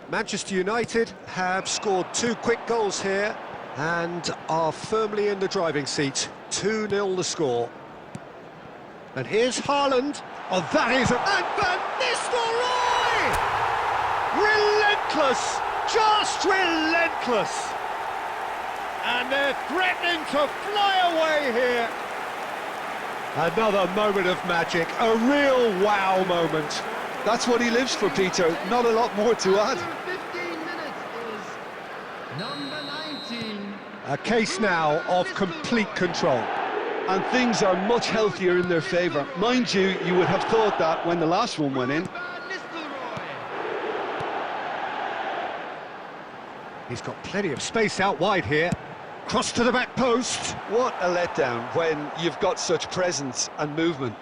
Manchester United have scored 2 quick goals here and are firmly in the driving seat. 2-0 the score. And here's Haaland. Oh, that is a... And Van Nistelrooy! Relentless! Just relentless! And they're threatening to fly away here. Another moment of magic, a real wow moment. That's what he lives for, Peter. Not a lot more to add. 15 minutes is number 19. A case now of complete control. And things are much healthier in their favour. Mind you, you would have thought that when the last one went in. Van Nistelrooy. He's got plenty of space out wide here. Cross to the back post. What a letdown when you've got such presence and movement.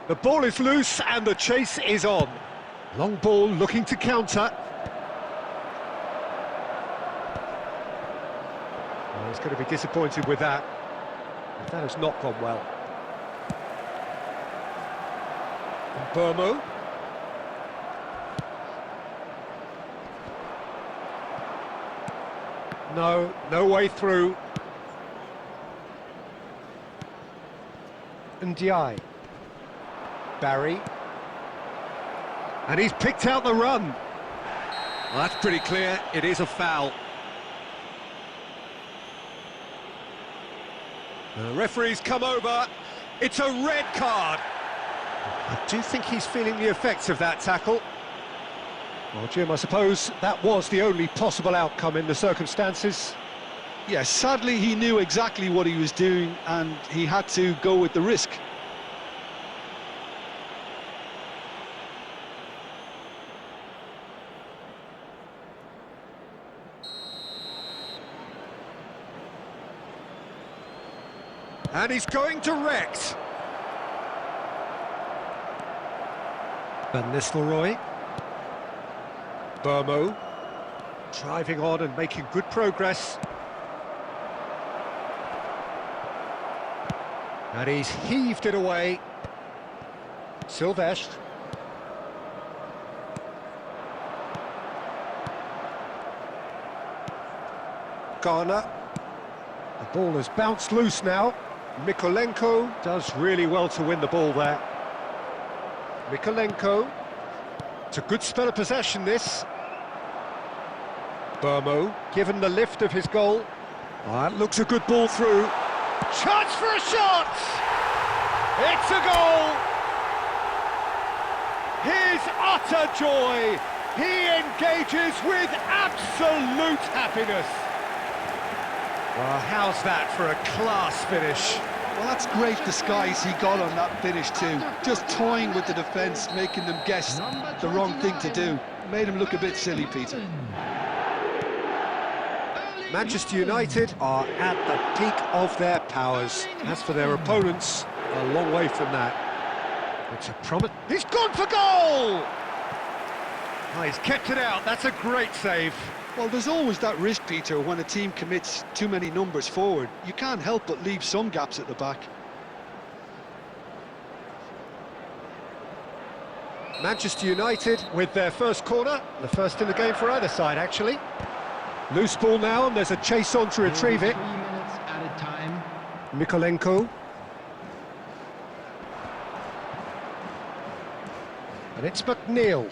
The ball is loose and the chase is on. Long ball looking to counter. Oh, he's going to be disappointed with that. That has not gone well. Burmo. No way through. Ndiaye. Barry. And he's picked out the run. Well, that's pretty clear. It is a foul. The referee's come over. It's a red card. I do think he's feeling the effects of that tackle. Well, Jim, I suppose that was the only possible outcome in the circumstances. Yes, sadly he knew exactly what he was doing and he had to go with the risk. And he's going direct. Van Nistelrooy. Burmo. Driving on and making good progress. And he's heaved it away. Silvestre. Garner. The ball has bounced loose now. Mykolenko does really well to win the ball there. Mykolenko. It's a good spell of possession, this. Burmo, given the lift of his goal. Oh, that looks a good ball through. Chance for a shot! It's a goal! His utter joy He engages with absolute happiness. Well, how's that for a class finish? Well, that's great disguise he got on that finish too. Just toying with the defence, making them guess the wrong thing to do. Made him look a bit silly, Peter. Manchester United are at the peak of their powers. As for their opponents, a long way from that. It's a promise. He's gone for goal! Oh, he's kept it out. That's a great save. Well, there's always that risk, Peter, when a team commits too many numbers forward. You can't help but leave some gaps at the back. Manchester United with their first corner, the first in the game for either side, actually. Loose ball now, and there's a chase on to retrieve it. 3 minutes added time. Mikolenko. And it's McNeil.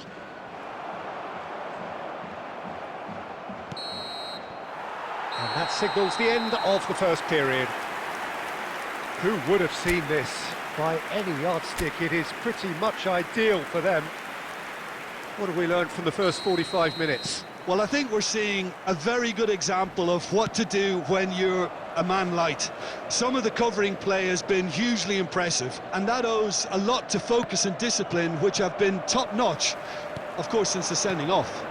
And that signals the end of the first period. Who would have seen this? By any yardstick, it is pretty much ideal for them. What have we learned from the first 45 minutes? Well, I think we're seeing a very good example of what to do when you're a man light. Some of the covering play has been hugely impressive, and that owes a lot to focus and discipline, which have been top-notch, of course, since the sending off.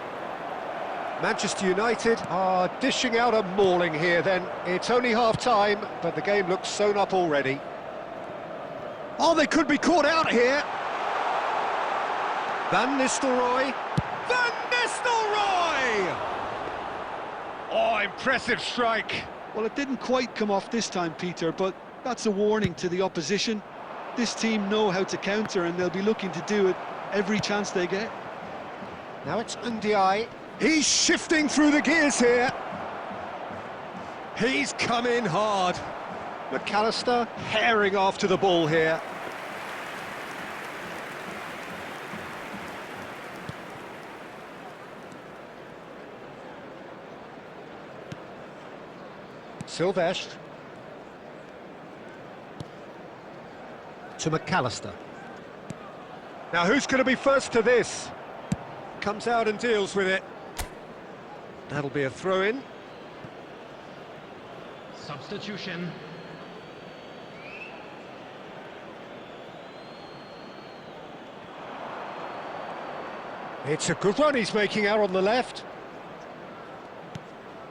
Manchester United are dishing out a mauling here then. It's only half-time, but the game looks sewn up already. Oh, they could be caught out here. Van Nistelrooy. Van Nistelrooy! Oh, impressive strike. Well, it didn't quite come off this time, Peter, but that's a warning to the opposition. This team know how to counter, and they'll be looking to do it every chance they get. Now it's Ndiaye. He's shifting through the gears here. He's come in hard. McAllister herring after the ball here. Silvestre. To McAllister. Now who's going to be first to this? Comes out and deals with it. That'll be a throw-in. Substitution. It's a good run he's making out on the left.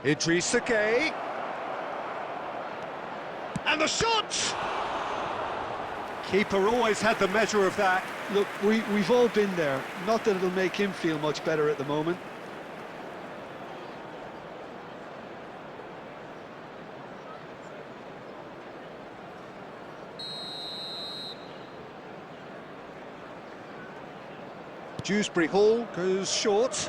Idrissa Gueye. And the shot! Keeper always had the measure of that. Look, we've all been there. Not that it'll make him feel much better at the moment. Dewsbury Hall goes short.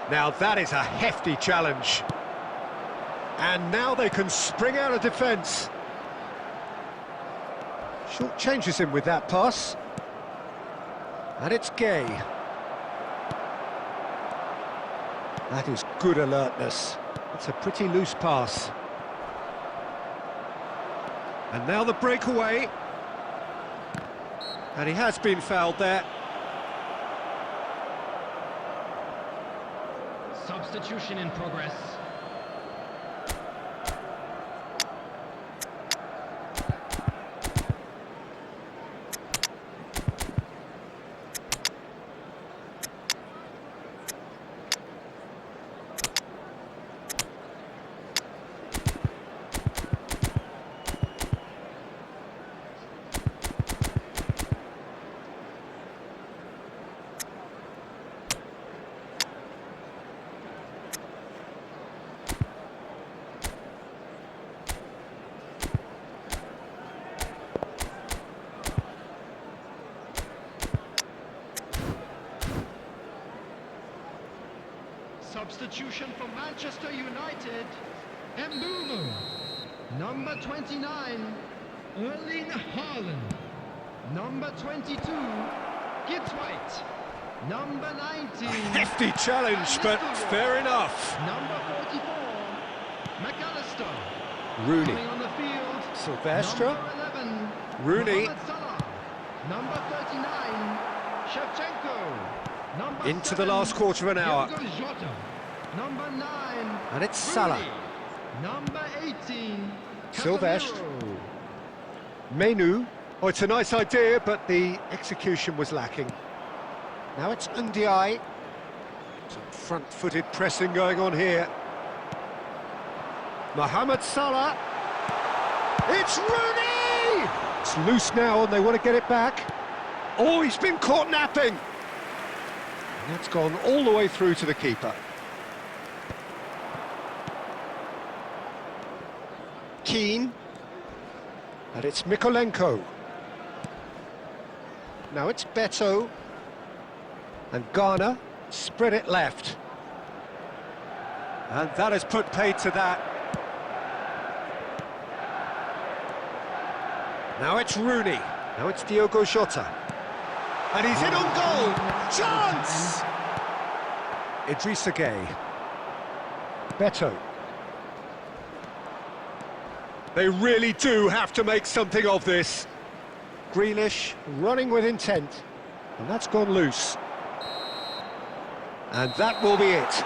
Now that is a hefty challenge. And now they can spring out of defence. Short changes him with that pass. And it's Gueye. That is good alertness. It's a pretty loose pass. And now the breakaway. And he has been fouled there. Substitution in progress. Substitution for Manchester United. Mbeumo. Number 29, Erling Haaland. Number 22, Gibbs White. Number 19. Hefty challenge, but fair enough. Number 44, McAllister. Rooney. Coming on the field. Silvestre. Number 11, Rooney. Mohamed Salah. Number 39, Shevchenko. Number Into the 7, last quarter of an hour. Diogo Jota. Number 9. And it's Salah. Rooney. Number 18. Silvestre. Casemiro. Menu. Oh, it's a nice idea, but the execution was lacking. Now it's Ndiaye. Some front-footed pressing going on here. Mohamed Salah. It's Rooney! It's loose now and they want to get it back. Oh, he's been caught napping. And that's gone all the way through to the keeper. Keane. And it's Mykolenko. Now it's Beto. And Ghana spread it left. And that has put paid to that. Now it's Rooney. Now it's Diogo Jota. And he's in on goal. Chance! Idrissa Gueye. Beto. They really do have to make something of this. Grealish running with intent. And that's gone loose. And that will be it.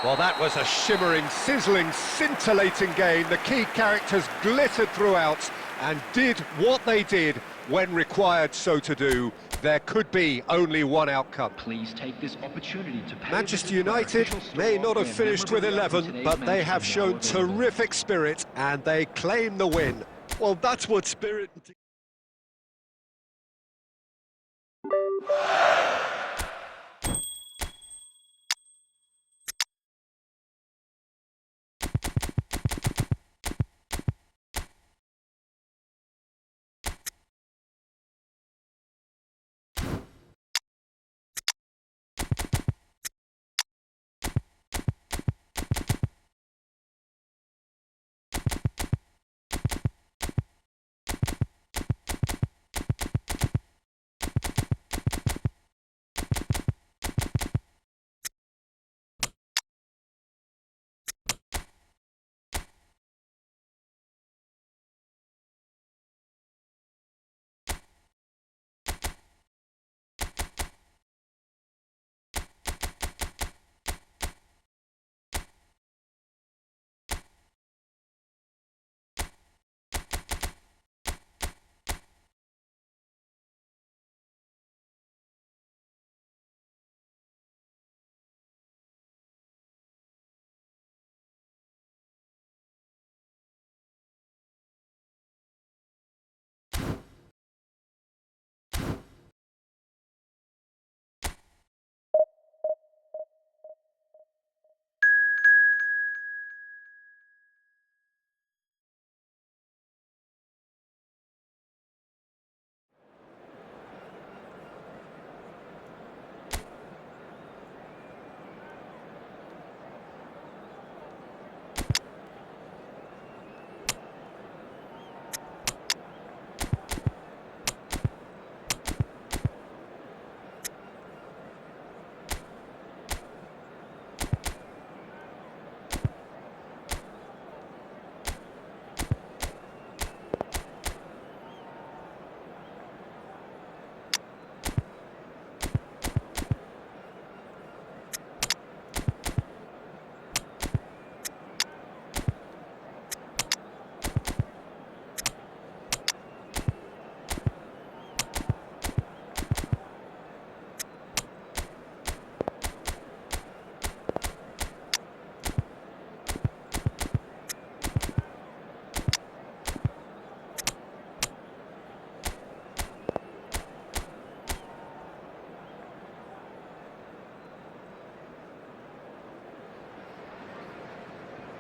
Well, that was a shimmering, sizzling, scintillating game. The key characters glittered throughout and did what they did when required so to do. There could be only one outcome. Please take this opportunity to pay Manchester United may not have finished with 11, but they have shown terrific spirit and they claim the win. Well, that's what spirit...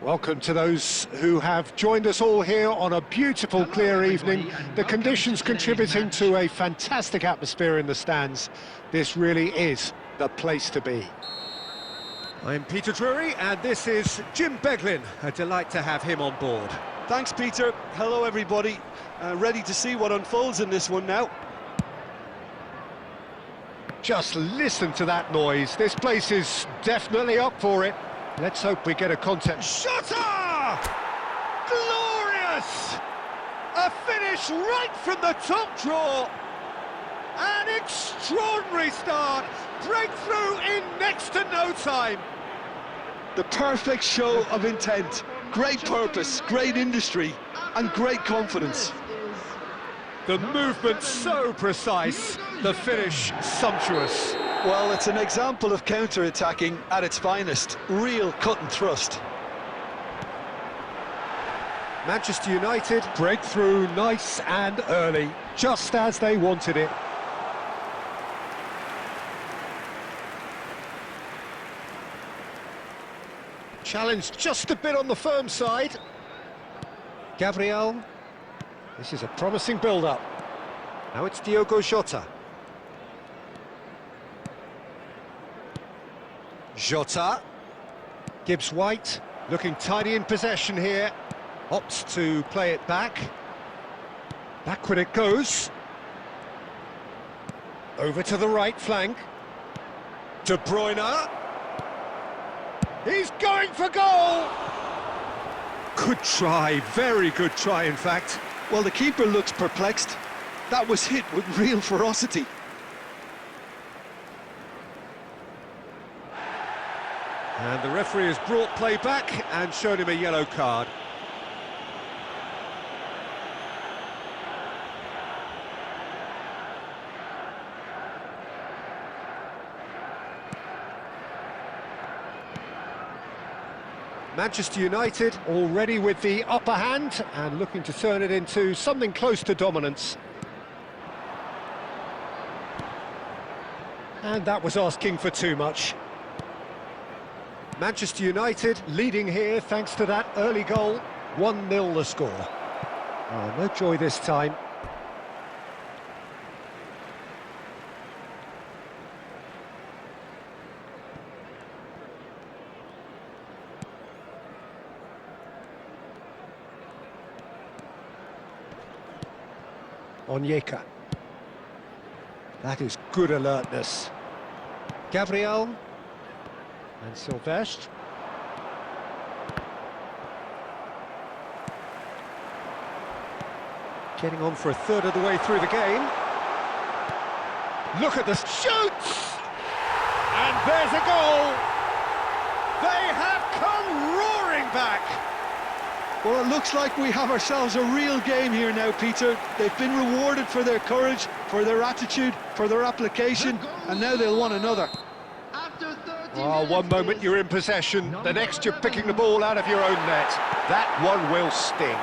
Welcome to those who have joined us all here on a beautiful, clear evening. The conditions contributing to a fantastic atmosphere in the stands. This really is the place to be. I'm Peter Drury, and this is Jim Beglin. A delight to have him on board. Thanks, Peter. Hello, everybody. Ready to see what unfolds in this one now. Just listen to that noise. This place is definitely up for it. Let's hope we get a contact. Shutter! Glorious! A finish right from the top draw. An extraordinary start! Breakthrough in next to no time! The perfect show of intent. Great purpose, great industry, and great confidence. The movement so precise, the finish sumptuous. Well, it's an example of counter-attacking at its finest. Real cut and thrust. Manchester United breakthrough nice and early, just as they wanted it. Challenged just a bit on the firm side. Gabriel. This is a promising build-up. Now it's Diogo Jota. Jota. Gibbs White looking tidy in possession here. Opts to play it back. Backward it goes. Over to the right flank. De Bruyne. He's going for goal! Good try, very good try in fact. Well, the keeper looks perplexed. That was hit with real ferocity. And the referee has brought play back and shown him a yellow card. Manchester United already with the upper hand and looking to turn it into something close to dominance. And that was asking for too much. Manchester United leading here thanks to that early goal. 1-0 the score. Oh, no joy this time. Onyeka. That is good alertness. Gabriel. And Silvestre. Getting on for a third of the way through the game. Look at this. Shoots! And there's a goal! They have come roaring back! Well, it looks like we have ourselves a real game here now, Peter. They've been rewarded for their courage, for their attitude, for their application, and now they'll want another. Oh, one moment you're in possession, the next you're picking the ball out of your own net. That one will sting.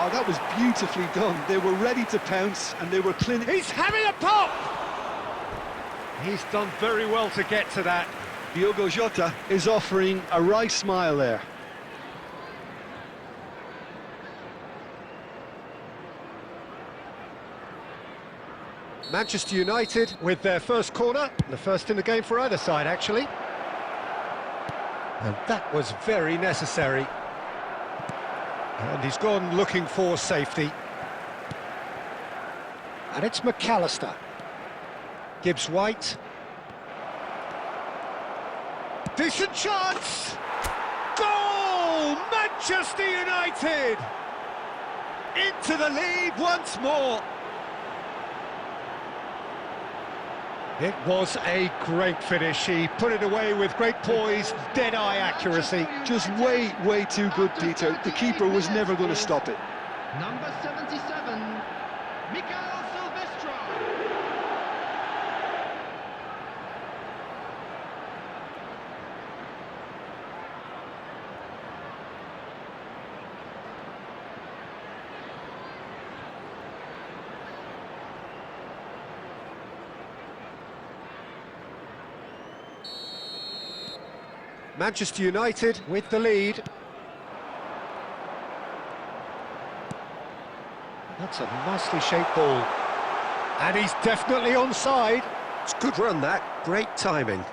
Oh, that was beautifully done. They were ready to pounce, and they were clinical. He's having a pop! He's done very well to get to that. Diogo Jota is offering a wry smile there. Manchester United with their first corner, the first in the game for either side, actually. And that was very necessary. And he's gone looking for safety. And it's McAllister. Gibbs White. Decent chance! Goal! Manchester United! Into the lead once more. It was a great finish. He put it away with great poise, dead-eye accuracy. Just way, way too good, Peter. The keeper was never going to stop it. Number 77, Michael Silvestre. Manchester United with the lead. That's a nicely shaped ball. And he's definitely onside. It's a good run, that. Great timing.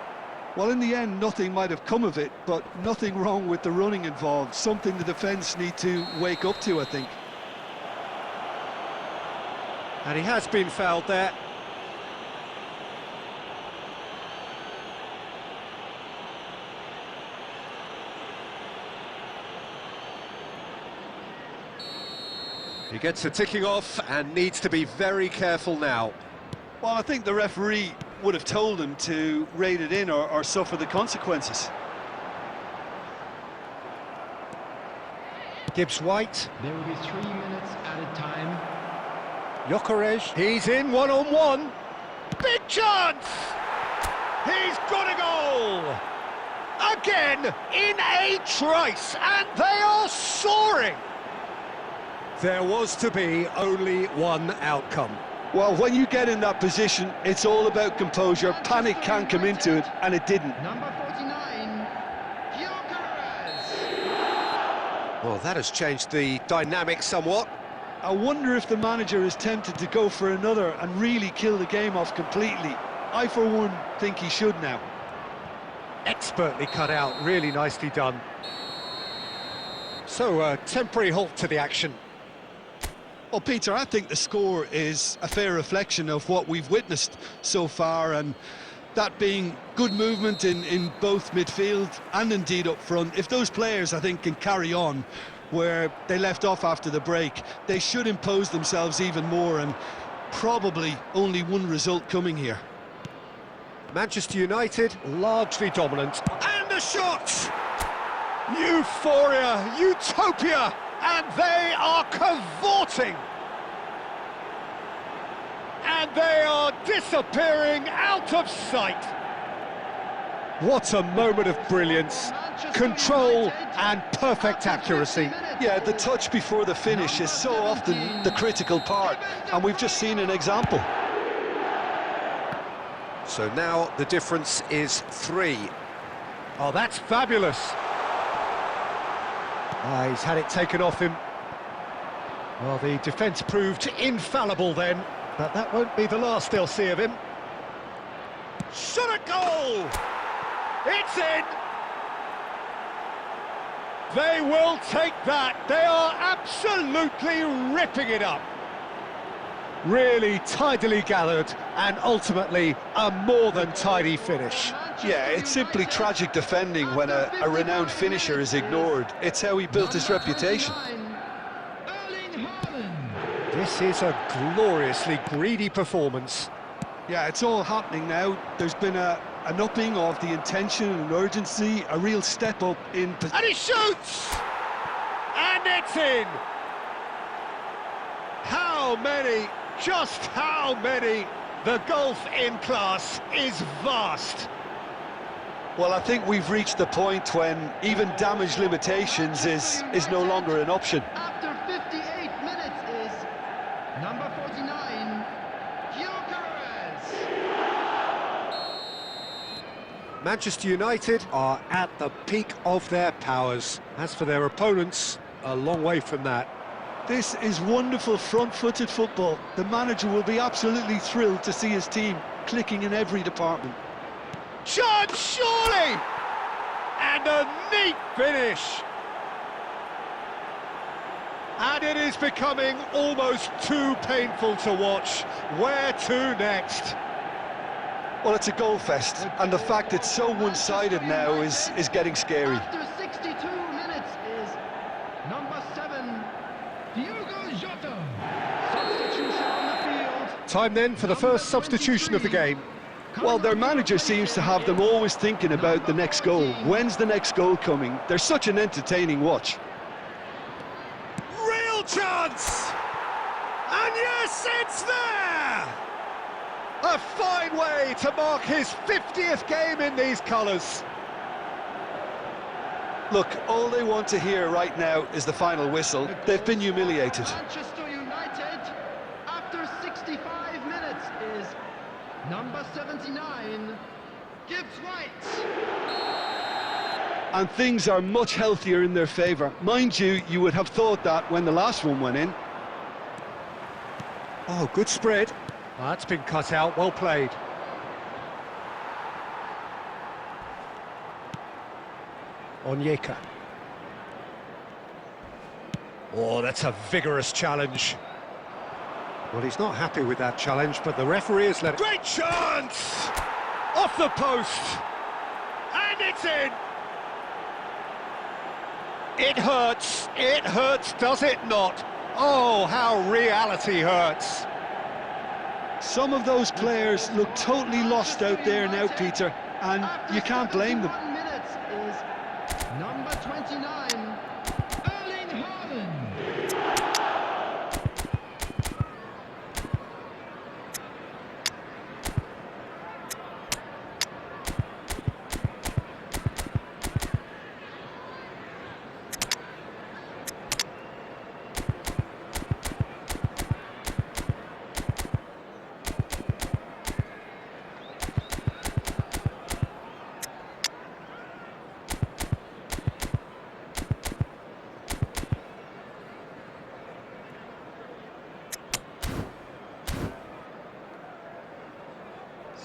Well, in the end, nothing might have come of it, but nothing wrong with the running involved. Something the defence need to wake up to, I think. And he has been fouled there. He gets the ticking off and needs to be very careful now. Well, I think the referee would have told him to rate it in or suffer the consequences. Gibbs White. There will be 3 minutes added time. Gyökeres. He's in one-on-one. Big chance! He's got a goal! Again, in a trice, and they are soaring! There was to be only one outcome. Well, when you get in that position, it's all about composure. Panic can't come into it, and it didn't. Number 49, Gyökeres. Well, that has changed the dynamic somewhat. I wonder if the manager is tempted to go for another and really kill the game off completely. I, for one, think he should now. Expertly cut out, really nicely done. So, a temporary halt to the action. Well, Peter, I think the score is a fair reflection of what we've witnessed so far, and that being good movement in both midfield and indeed up front. If those players, I think, can carry on where they left off after the break, they should impose themselves even more, and probably only one result coming here. Manchester United, largely dominant. And the shot! Euphoria, utopia! And they are cavorting! And they are disappearing out of sight! What a moment of brilliance, control and perfect accuracy. Yeah, the touch before the finish is so often the critical part, and we've just seen an example. So now the difference is 3. Oh, that's fabulous. He's had it taken off him. Well, the defence proved infallible then, but that won't be the last they'll see of him. Shot a goal! It's in! They will take that. They are absolutely ripping it up. Really tidily gathered, and ultimately a more than tidy finish. Yeah, it's simply tragic defending when a renowned finisher is ignored. It's how he built his reputation. This is a gloriously greedy performance. Yeah, it's all happening now. There's been an upping of the intention and urgency, a real step up in... And he shoots! And it's in! How many, just how many? The gulf in class is vast. Well, I think we've reached the point when even damage limitations is no longer an option. After 58 minutes is number 49, Gyökeres. Manchester United are at the peak of their powers. As for their opponents, a long way from that. This is wonderful front-footed football. The manager will be absolutely thrilled to see his team clicking in every department. Chance, surely! And a neat finish! And it is becoming almost too painful to watch. Where to next? Well, it's a goal fest, and the fact it's so one-sided now is getting scary. After 62 minutes is number 7, Diogo Jota. Substitution on the field. Time then for the first substitution of the game. Well, their manager seems to have them always thinking about the next goal. When's the next goal coming? They're such an entertaining watch. Real chance! And yes, it's there! A fine way to mark his 50th game in these colours. Look, all they want to hear right now is the final whistle. They've been humiliated. Manchester United, after 65 minutes, is number 79, Gibbs White. And things are much healthier in their favour. Mind you, you would have thought that when the last one went in. Oh, good spread. Oh, that's been cut out, well played. Onyeka. Oh, that's a vigorous challenge. Well, he's not happy with that challenge, but the referee has let it... Great chance! Off the post! And it's in! It hurts, does it not? Oh, how reality hurts. Some of those players look totally lost out there now, Peter, and you can't blame them. 1 minute is number 29, Erling Haaland.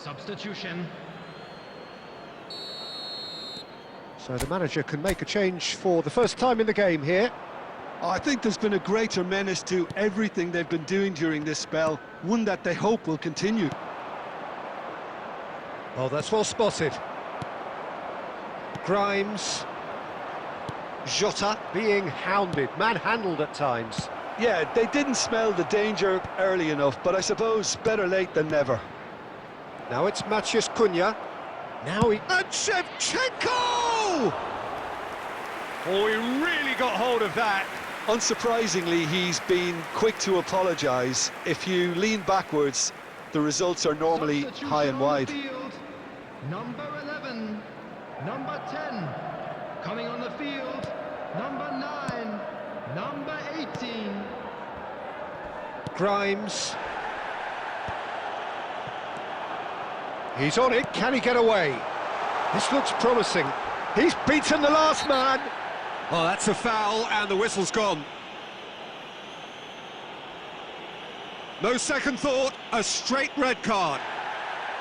Substitution. So the manager can make a change for the first time in the game here. I think there's been a greater menace to everything they've been doing during this spell, one that they hope will continue. Oh, that's well spotted. Grimes. Jota being hounded, manhandled at times. Yeah, they didn't smell the danger early enough, but I suppose better late than never. Now it's Maciej Cunha. Now he... And Shevchenko! Oh, he really got hold of that. Unsurprisingly, he's been quick to apologise. If you lean backwards, the results are normally Substitution high and on the wide. field. Number 11, number 10, coming on the field, number 9, number 18. Grimes. He's on it, can he get away? This looks promising. He's beaten the last man. Oh, that's a foul, and the whistle's gone. No second thought, a straight red card.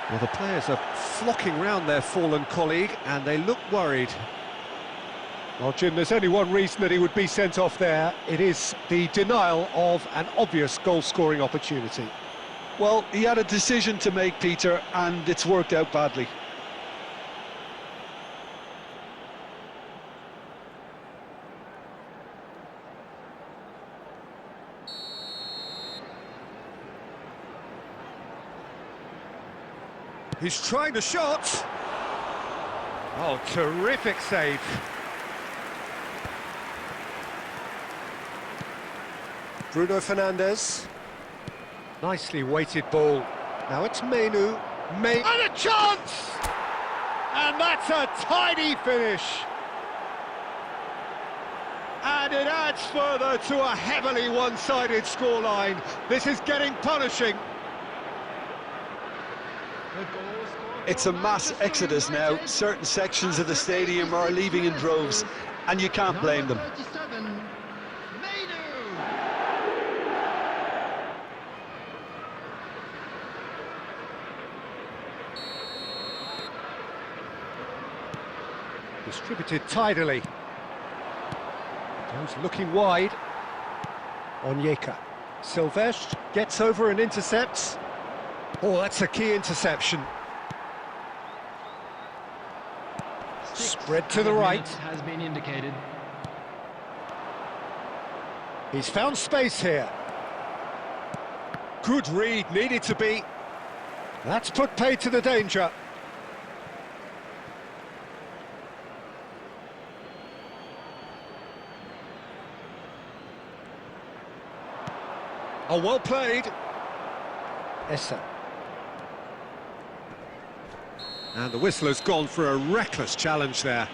Well, the players are flocking round their fallen colleague, and they look worried. Well, Jim, there's only one reason that he would be sent off there. It is the denial of an obvious goal-scoring opportunity. Well, he had a decision to make, Peter, and it's worked out badly. He's trying the shot. Oh, terrific save. Bruno Fernandes. Nicely weighted ball. Now it's Menu. And a chance! And that's a tidy finish. And it adds further to a heavily one-sided scoreline. This is getting punishing. It's a mass exodus now. Certain sections of the stadium are leaving in droves, and you can't blame them. Number 37, Menu. Distributed tidily. Goes looking wide. Onyeka. Silvestre gets over and intercepts. Oh, that's a key interception. Spread to the right. Has been indicated. He's found space here. Good read, needed to be. That's put paid to the danger. Oh, well played. Essa. And the whistler's gone for a reckless challenge there.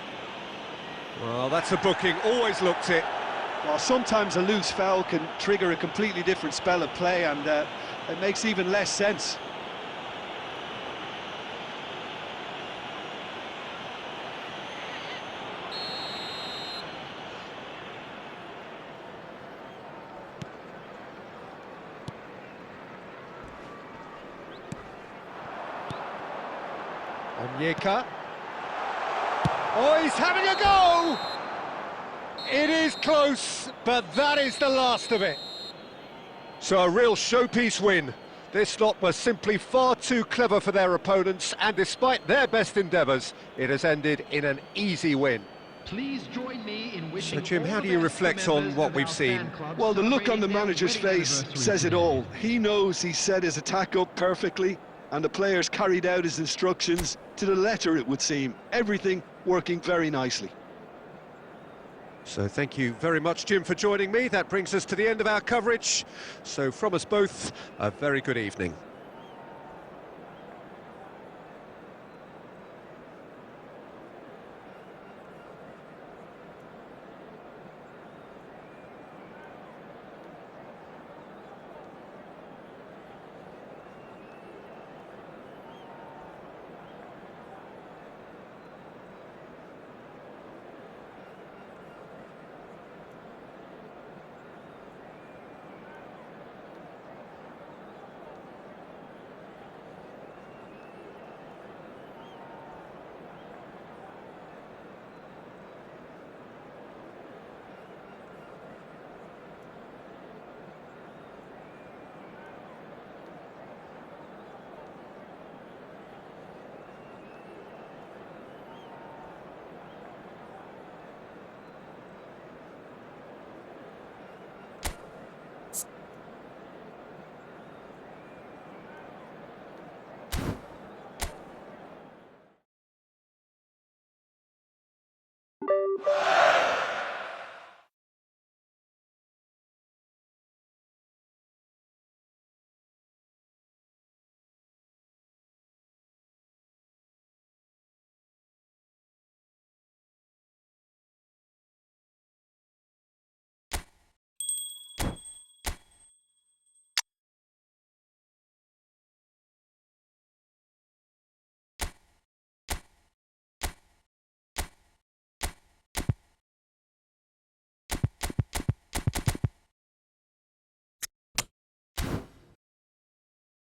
Well, that's a booking, always looked it. Well, sometimes a loose foul can trigger a completely different spell of play, and it makes even less sense. Onyeka. Oh, he's having a go! It is close, but that is the last of it. So a real showpiece win. This lot was simply far too clever for their opponents, and despite their best endeavours, it has ended in an easy win. Please join me in wishing So, Jim, all how the do you best to reflect on members what of we've our seen? fan club Well, the look on the celebrating their manager's wedding face anniversary says it today. all. He knows he set his attack up perfectly, and the players carried out his instructions to the letter, it would seem. Everything working very nicely. So thank you very much, Jim, for joining me. That brings us to the end of our coverage. So from us both, a very good evening.